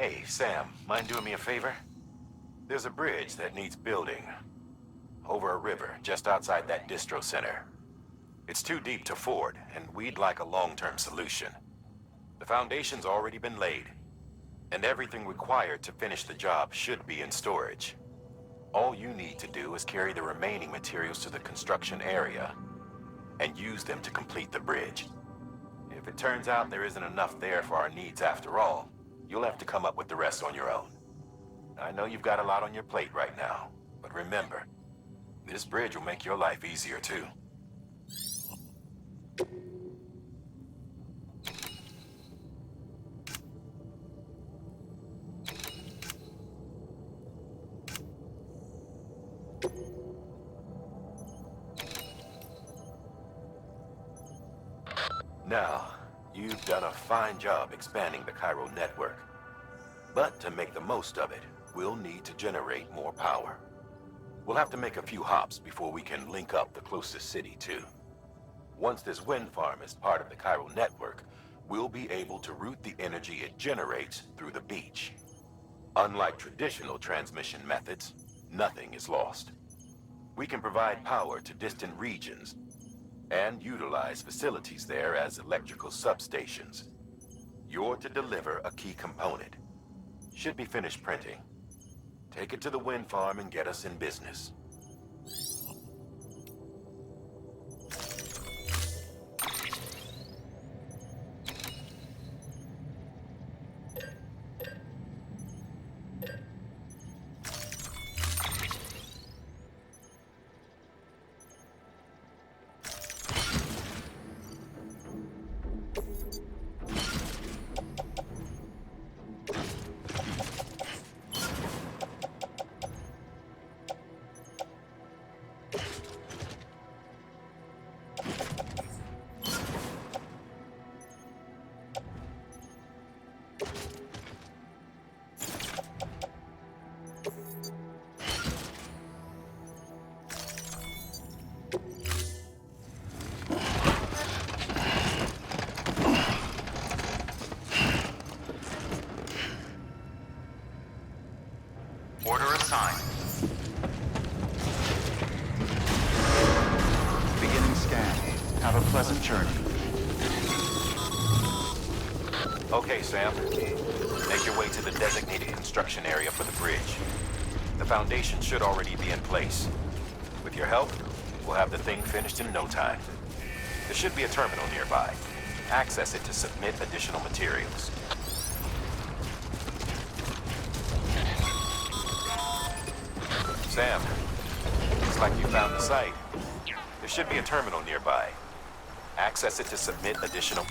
Hey, Sam, mind doing me a favor? There's a bridge that needs building. Over a river, just outside that distro center. It's too deep to ford, and we'd like a long-term solution. The foundation's already been laid, and everything required to finish the job should be in storage. All you need to do is carry the remaining materials to the construction area, and use them to complete the bridge. If it turns out there isn't enough there for our needs after all, you'll have to come up with the rest on your own. I know you've got a lot on your plate right now, but remember, this bridge will make your life easier too. Now, you've done a fine job expanding the chiral network. But to make the most of it, we'll need to generate more power. We'll have to make a few hops before we can link up the closest city too. Once this wind farm is part of the chiral network, we'll be able to route the energy it generates through the beach. Unlike traditional transmission methods, nothing is lost. We can provide power to distant regions and utilize facilities there as electrical substations. You're to deliver a key component. Should be finished printing. Take it to the wind farm and get us in business. pleasant journey. Okay, Sam. Make your way to the designated construction area for the bridge. The foundation should already be in place. With your help, we'll have the thing finished in no time. There should be a terminal nearby. Access it to submit additional materials. Sam, looks like you found the site. There should be a terminal nearby. Access it to submit additional...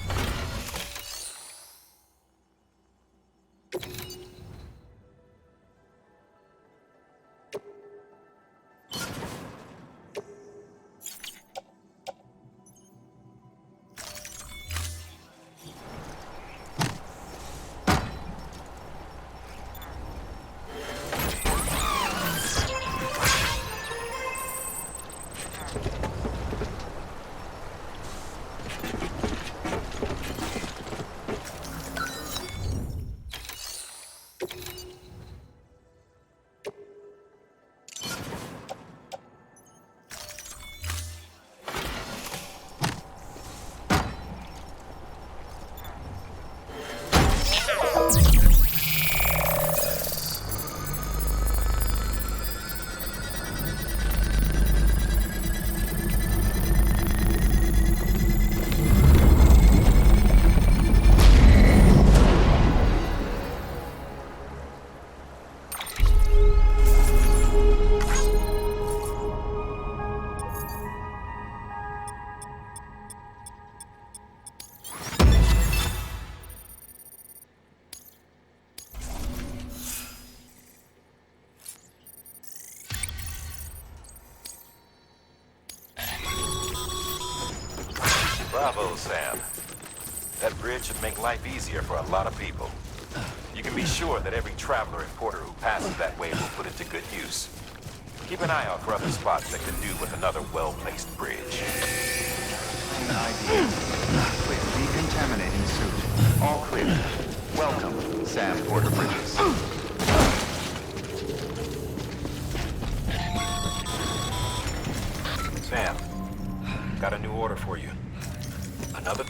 Bravo, Sam. That bridge should make life easier for a lot of people. You can be sure that every traveler and porter who passes that way will put it to good use. Keep an eye out for other spots that could do with another well-placed bridge. ID. Clear. Decontaminating suit. All clear. Welcome, Sam Porter Bridges. Sam, got a new order for you. Another...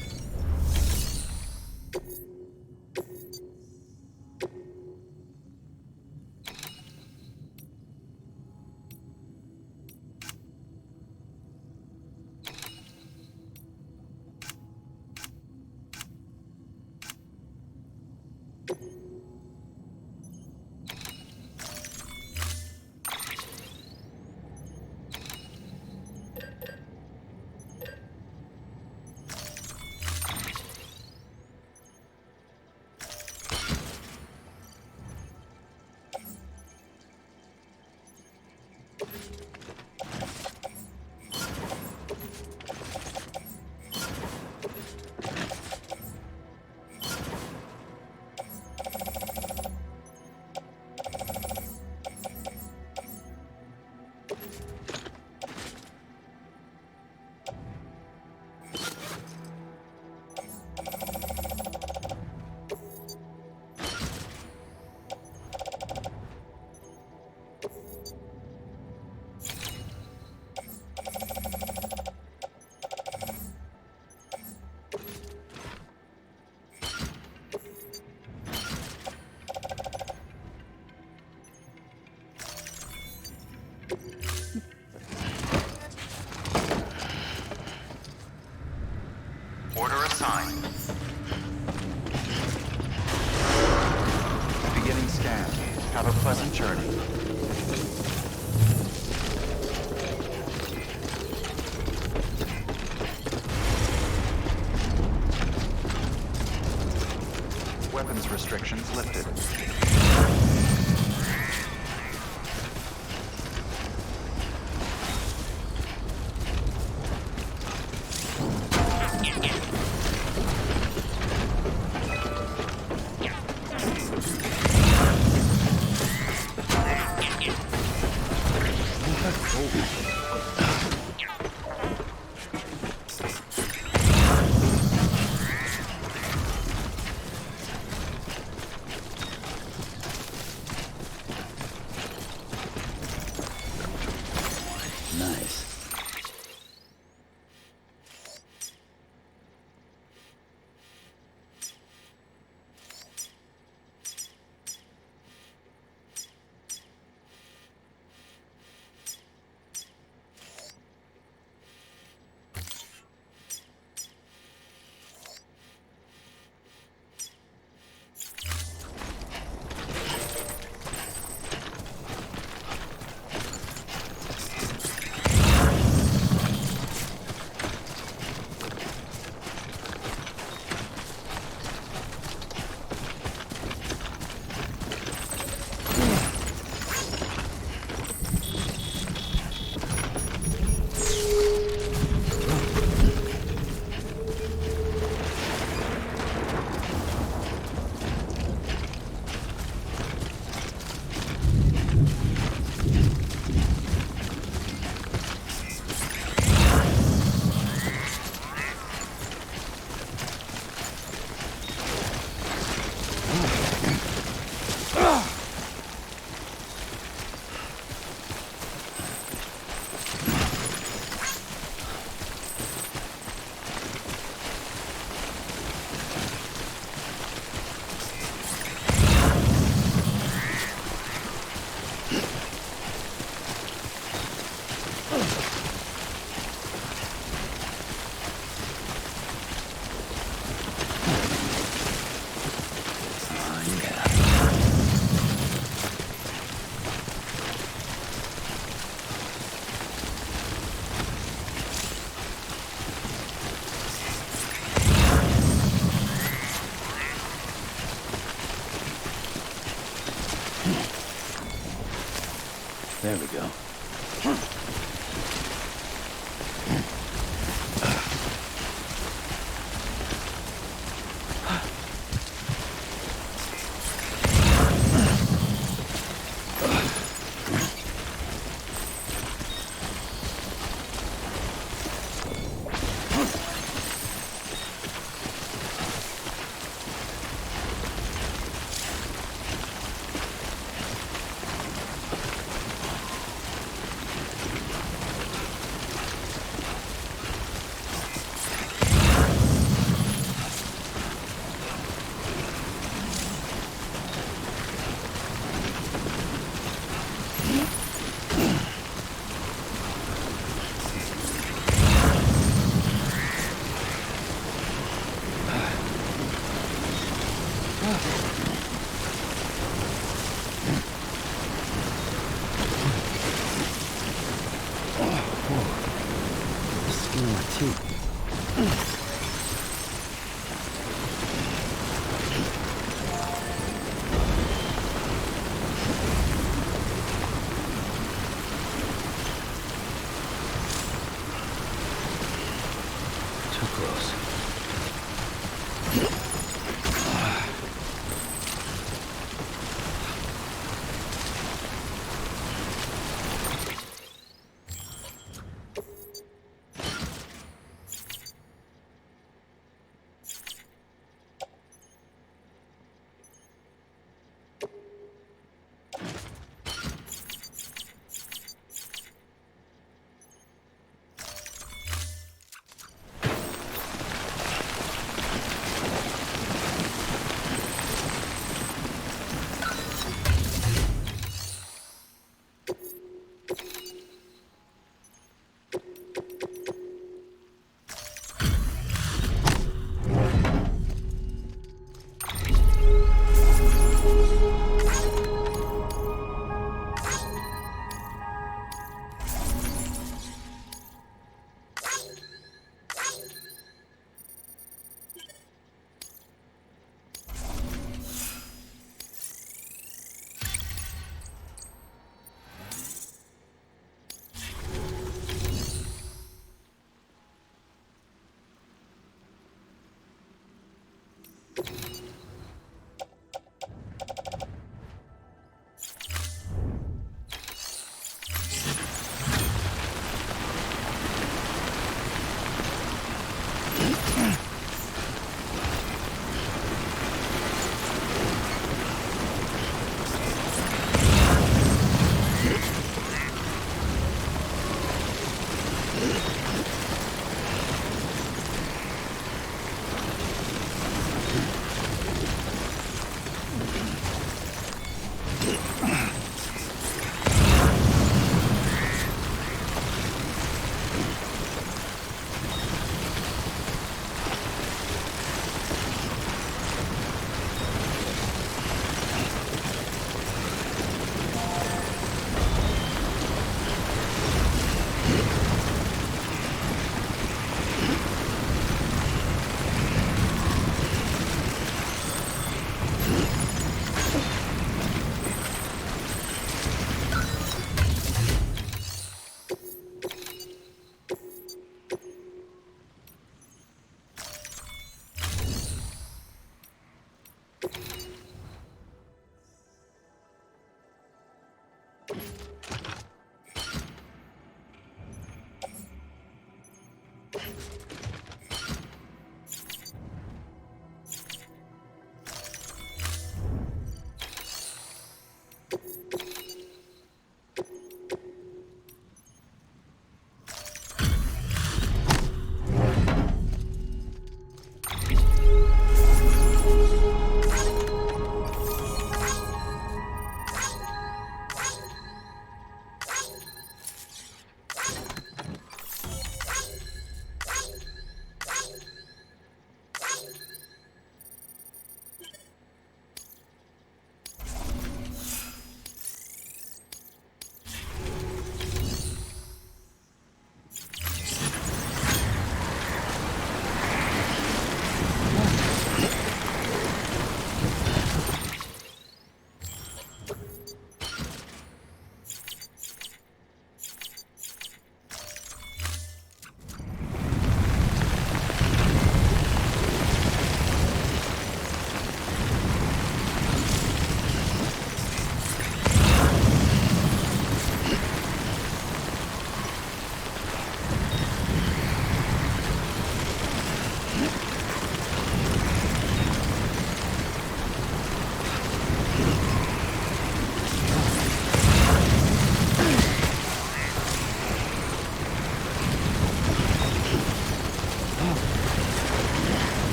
Order assigned. Beginning scan. Have a pleasant journey. Weapons restrictions lifted. into my teeth. Too close.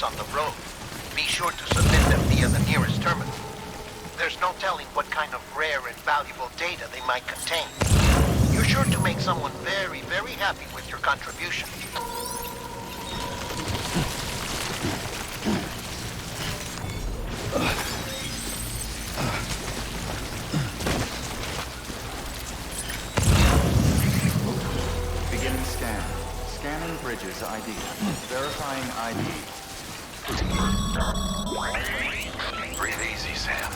on the road. Be sure to submit them via the nearest terminal. There's no telling what kind of rare and valuable data they might contain. You're sure to make someone very, very happy with your contribution. Beginning scan. Scanning Bridges ID. Verifying ID. Breathe easy, Sam.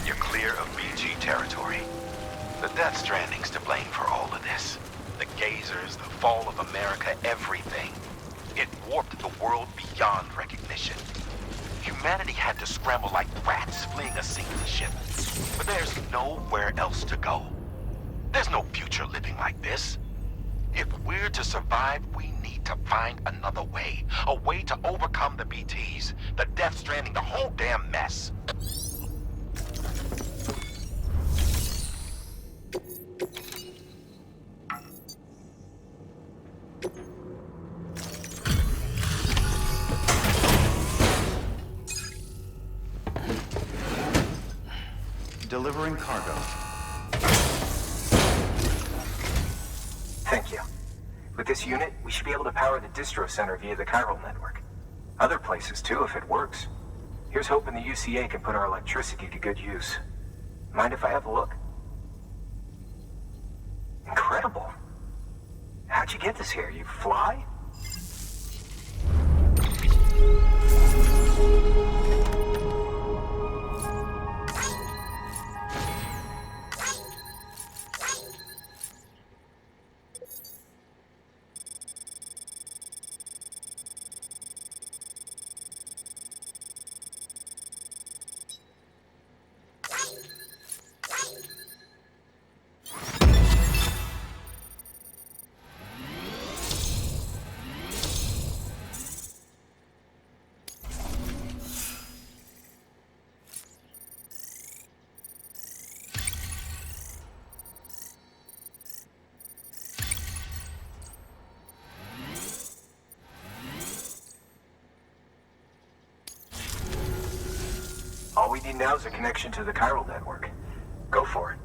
You're clear of BG territory. The Death Stranding's to blame for all of this. The gazers, the fall of America, everything. It warped the world beyond recognition. Humanity had to scramble like rats fleeing a sinking ship. But there's nowhere else to go. There's no future living like this. If we're to survive, we need to find another way. A way to overcome the BTs, the Death Stranding, the whole damn mess. Delivering cargo. Thank you. With this unit, we should be able to power the distro center via the chiral network. Other places too, if it works. Here's hoping the UCA can put our electricity to good use. Mind if I have a look? Incredible. How'd you get this here? You fly? All we need now is a connection to the chiral network. Go for it.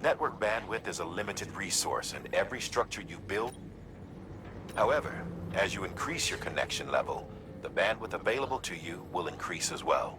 Network bandwidth is a limited resource, and every structure you build... However, as you increase your connection level, the bandwidth available to you will increase as well.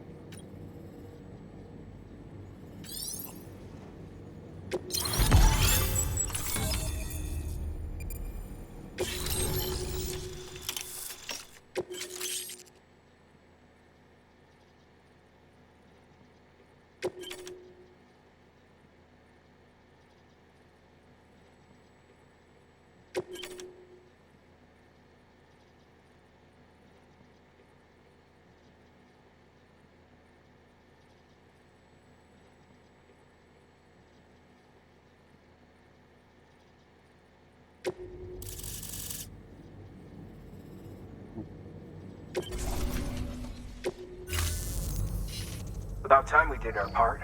About time we did our part.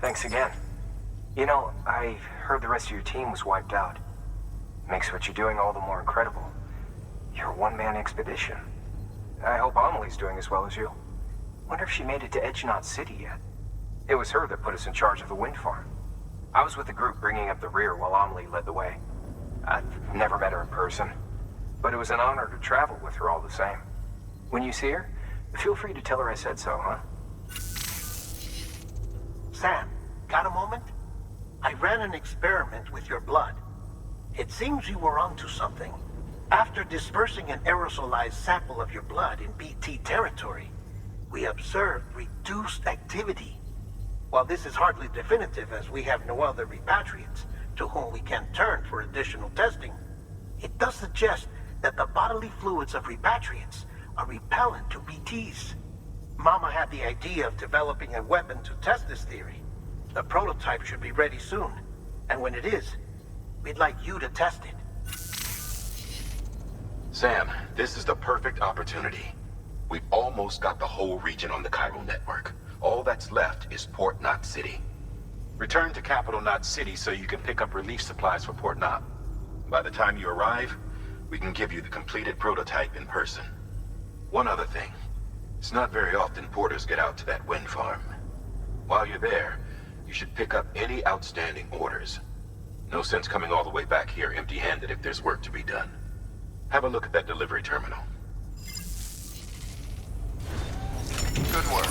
Thanks again. You know, I heard the rest of your team was wiped out. Makes what you're doing all the more incredible. You're a one-man expedition. I hope Amelie's doing as well as you. Wonder if she made it to Edgenot City yet. It was her that put us in charge of the wind farm. I was with the group bringing up the rear while Amelie led the way. I've never met her in person, but it was an honor to travel with her all the same. When you see her, feel free to tell her I said so, huh? Sam, got a moment? I ran an experiment with your blood. It seems you were onto something. After dispersing an aerosolized sample of your blood in BT territory, we observed reduced activity. While this is hardly definitive, as we have no other repatriates to whom we can turn for additional testing, it does suggest that the bodily fluids of repatriates are repellent to BTs. Mama had the idea of developing a weapon to test this theory. The prototype should be ready soon, and when it is, we'd like you to test it. Sam, this is the perfect opportunity. We've almost got the whole region on the chiral network. All that's left is Port Knot City. Return to Capital Knot City so you can pick up relief supplies for Port Knot. By the time you arrive, we can give you the completed prototype in person. One other thing. It's not very often porters get out to that wind farm. While you're there, you should pick up any outstanding orders. No sense coming all the way back here empty-handed if there's work to be done. Have a look at that delivery terminal. Good work.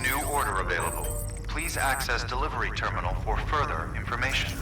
New order available. Please access delivery terminal for further information.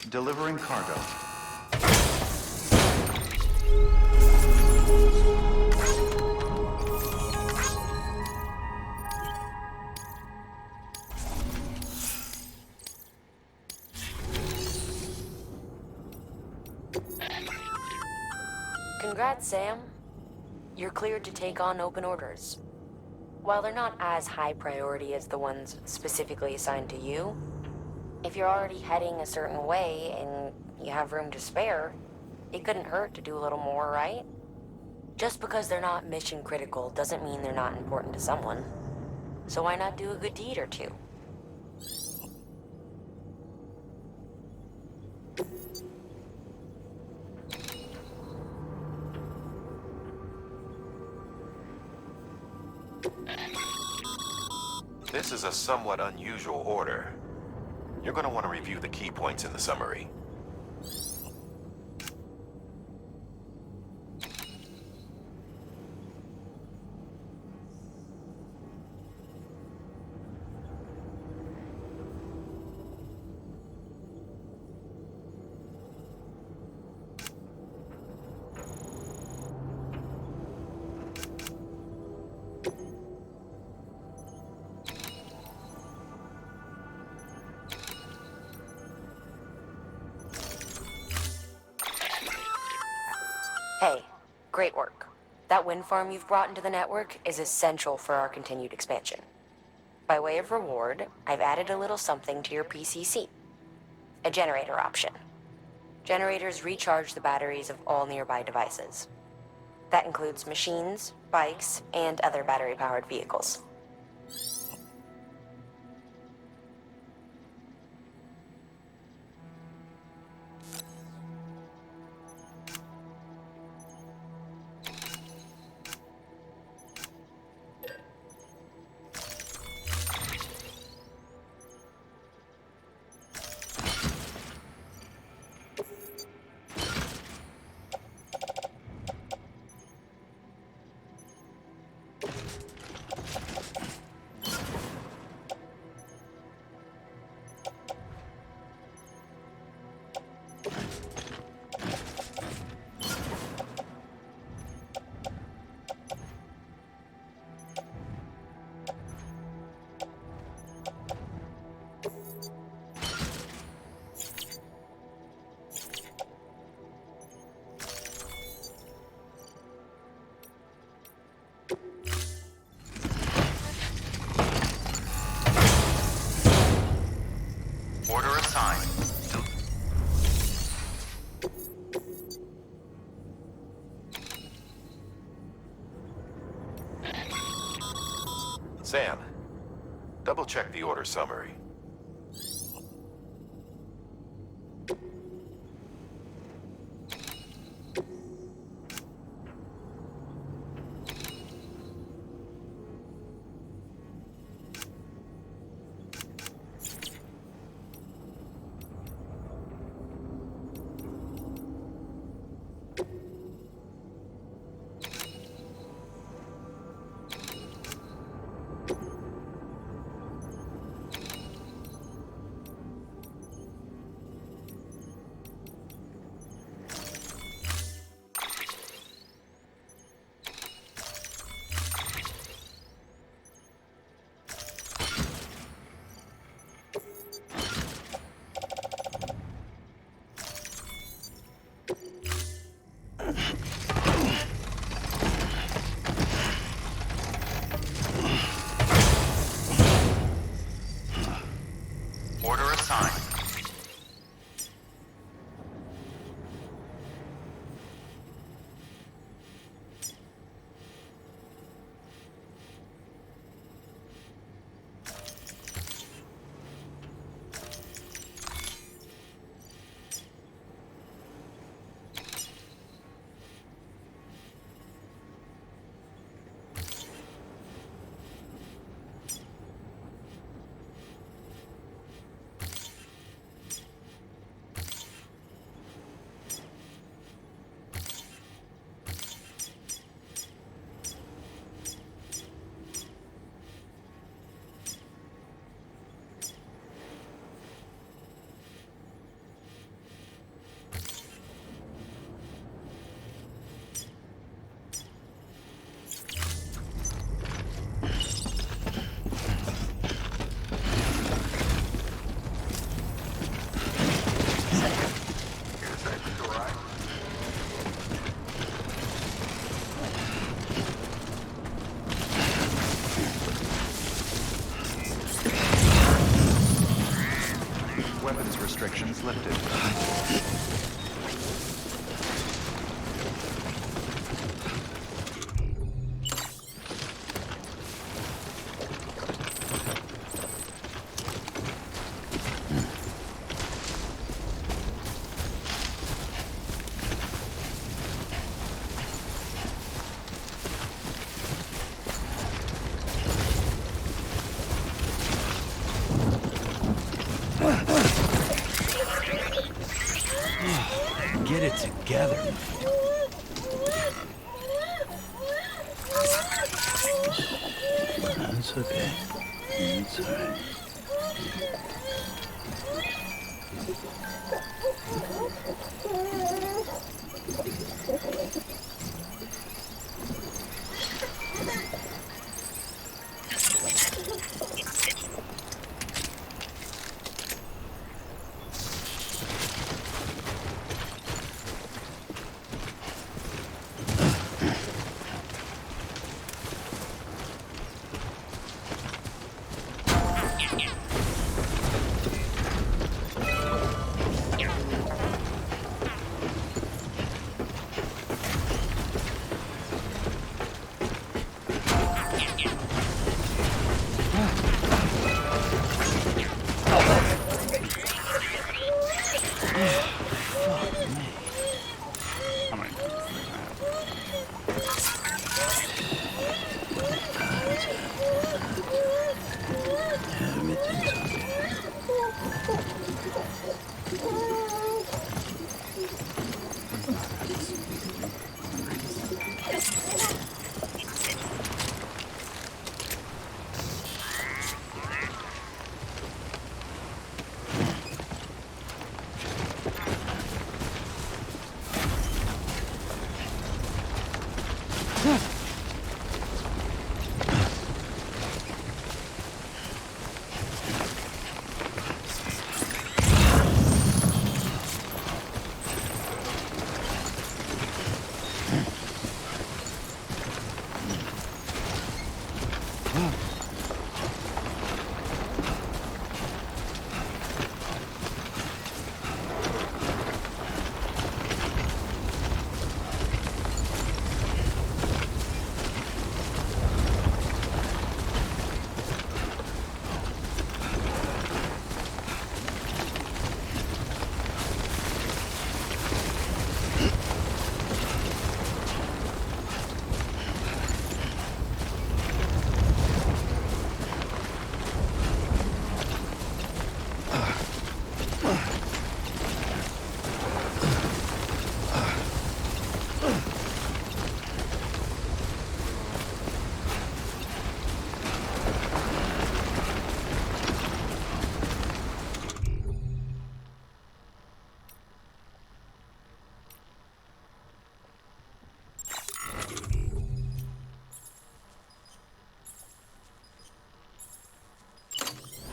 Delivering cargo. Congrats, Sam. You're cleared to take on open orders. While they're not as high priority as the ones specifically assigned to you, if you're already heading a certain way and you have room to spare, it couldn't hurt to do a little more, right? Just because they're not mission critical doesn't mean they're not important to someone. So why not do a good deed or two? This is a somewhat unusual order. You're going to want to review the key points in the summary. Hey, great work. That wind farm you've brought into the network is essential for our continued expansion. By way of reward, I've added a little something to your PCC. A generator option. Generators recharge the batteries of all nearby devices. That includes machines, bikes, and other battery-powered vehicles. Order assigned. Sam, double-check the order summary. restrictions lifted. Get it together. That's okay. It's all right. How many times does that happen? Everything's okay.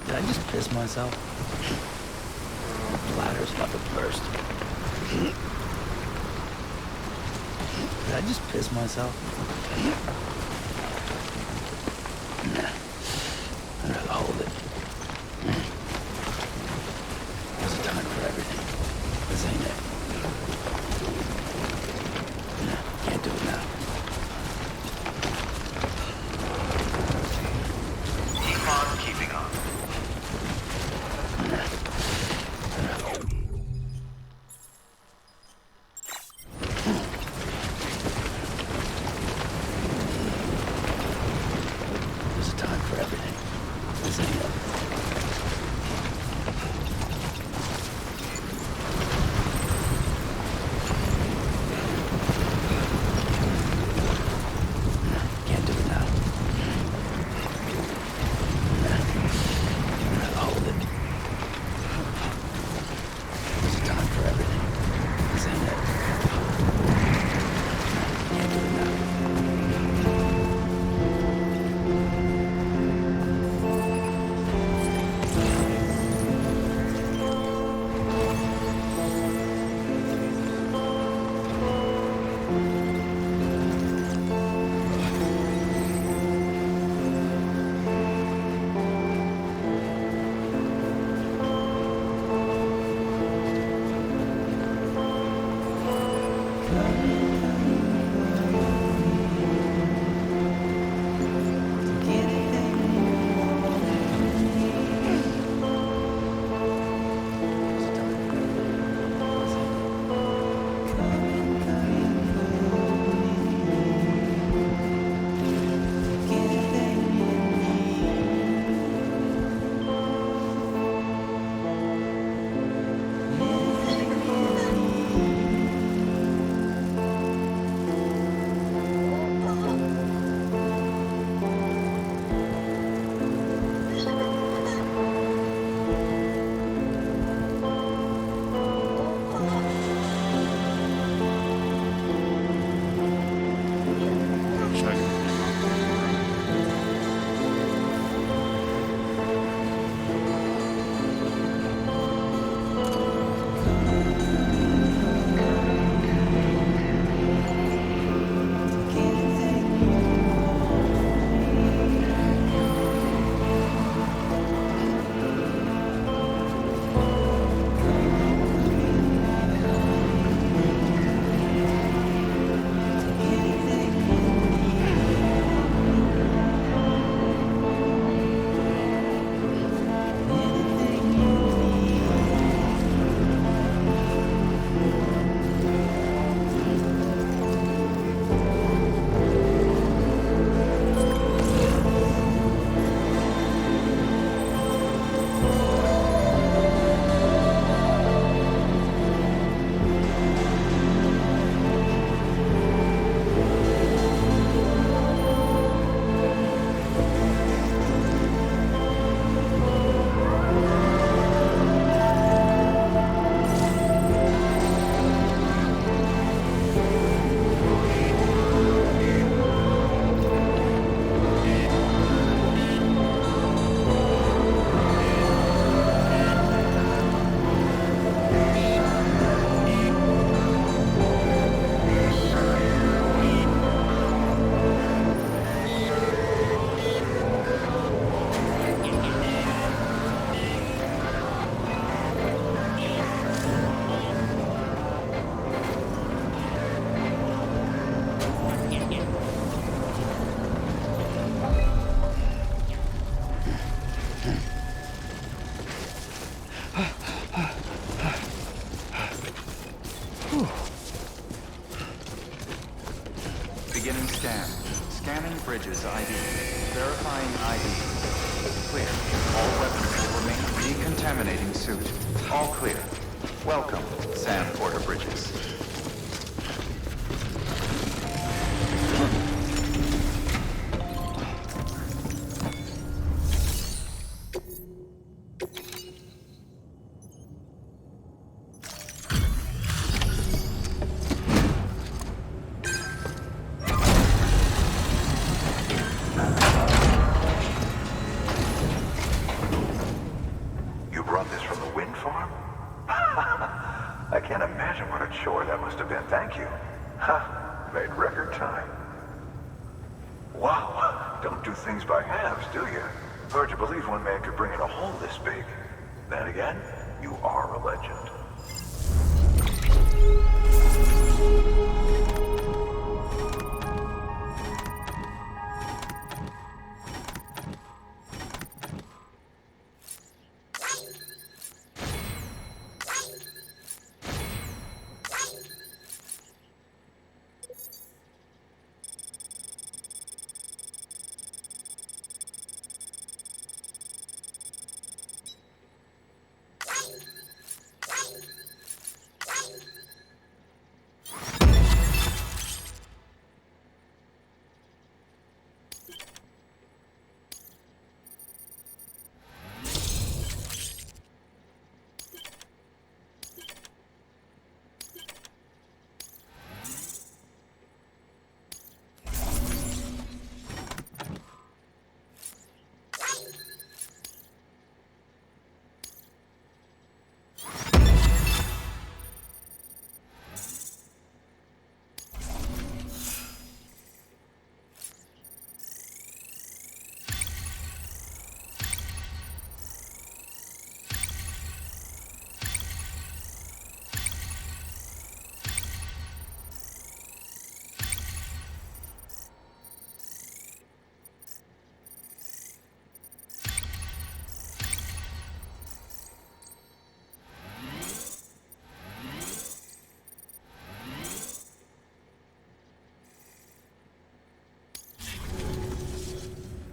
Did I just piss myself? Bladder's about to burst. Did I just piss myself? Nah. I'd rather hold it. There's a time for everything. This ain't it. Nah, can't do it now. Keep on keeping on. There's a time for everything. This ain't it. Can't do it now. Hold it. There's a time for everything. This ain't it. Can't do it now. Beginning scan. Scanning bridges ID. Verifying ID. Clear. All weapons will remain. Decontaminating suit. All clear. Welcome, Sam Porter Bridges. You brought this from the wind farm? I can't imagine what a chore that must have been. Thank you. Ha! Made record time. Wow! Don't do things by halves, do you? Hard to believe one man could bring in a hole this big. Then again, you are a legend.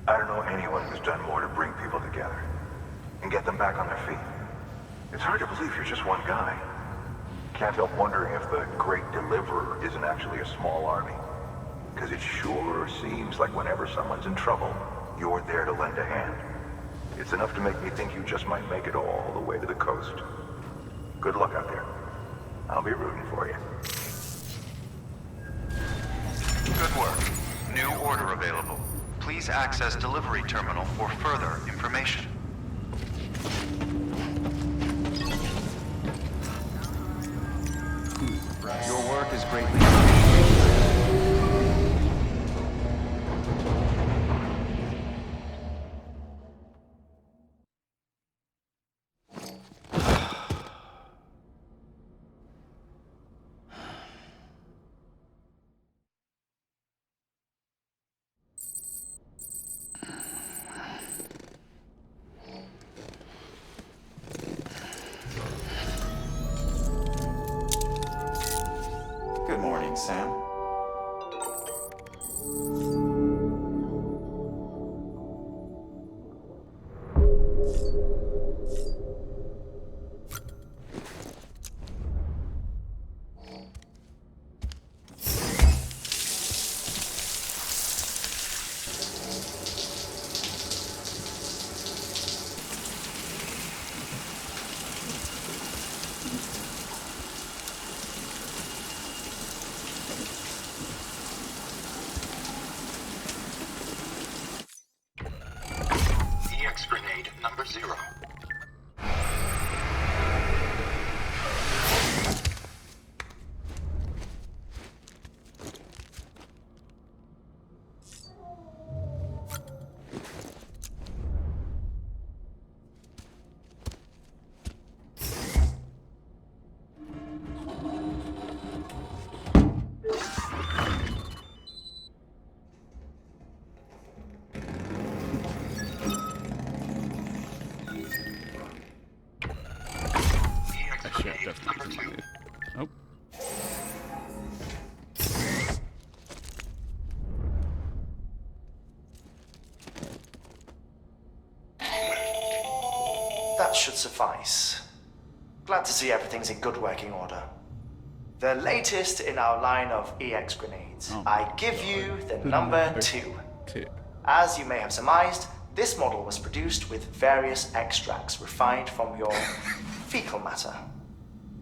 I don't know anyone who's done more to bring people together and get them back on their feet. It's hard to believe you're just one guy. Can't help wondering if the Great Deliverer isn't actually a small army. Because it sure seems like whenever someone's in trouble, you're there to lend a hand. It's enough to make me think you just might make it all the way to the coast. Good luck out there. I'll be rooting for you. Good work. New order available. Please access delivery terminal for further information. Your work is greatly appreciated. Good morning, Sam. Grenade number 0. That should suffice. Glad to see everything's in good working order. The latest in our line of EX grenades. I give you the number 2. As you may have surmised, this model was produced with various extracts refined from your fecal matter.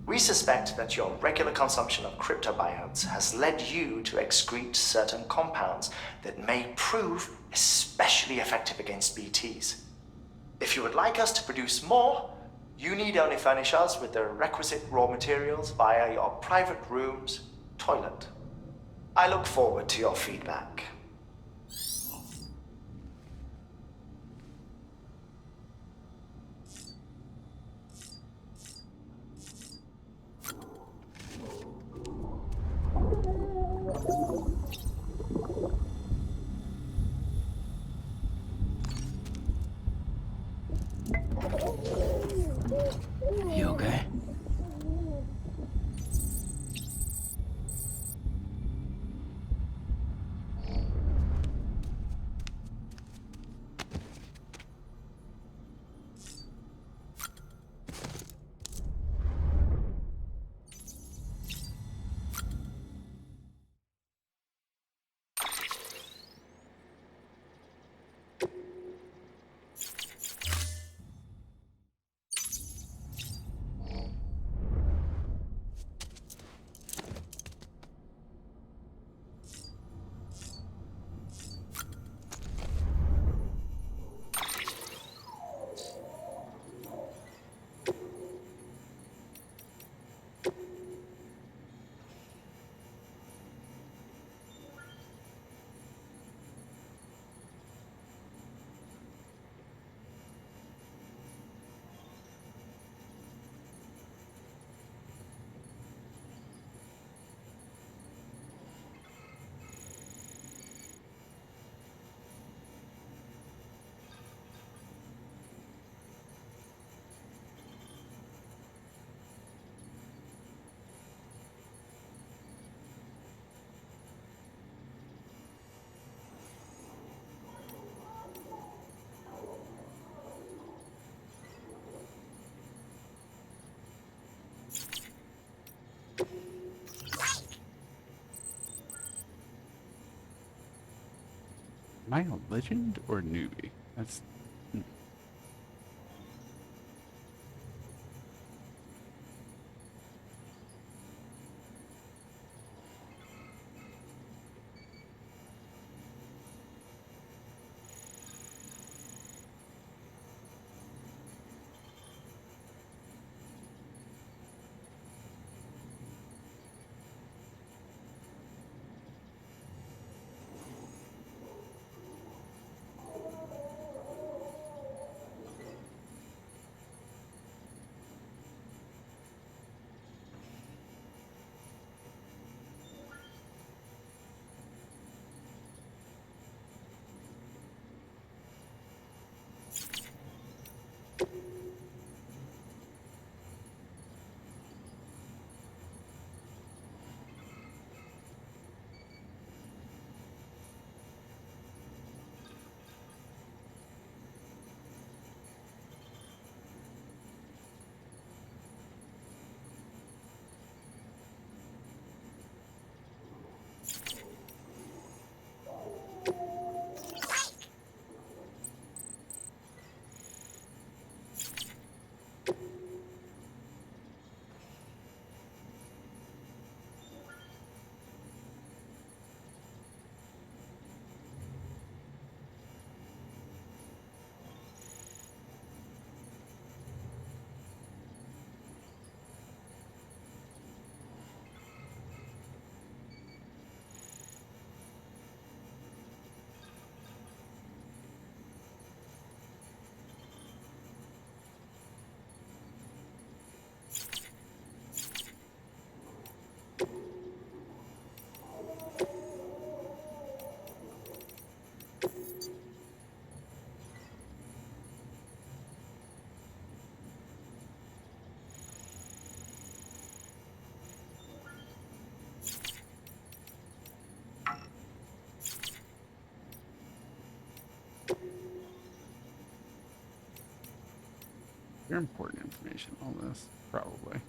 We suspect that your regular consumption of cryptobiotes has led you to excrete certain compounds that may prove especially effective against BTs. If you would like us to produce more, you need only furnish us with the requisite raw materials via your private room's toilet. I look forward to your feedback. You okay? Am I a legend or newbie? That's... there important information on this? Probably.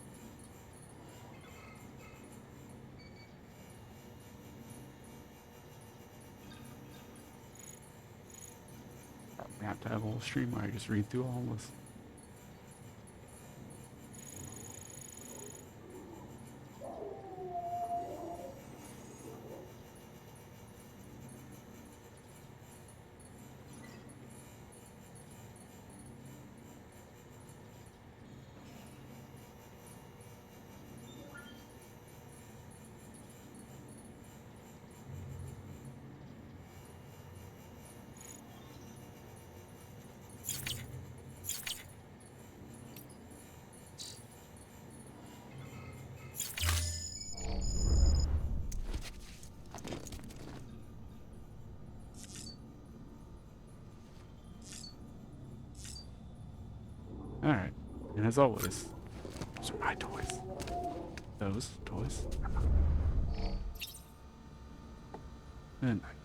We have to have a whole stream where I just read through all this. Alright, and as always, those are my toys. Those toys are mine. Good night.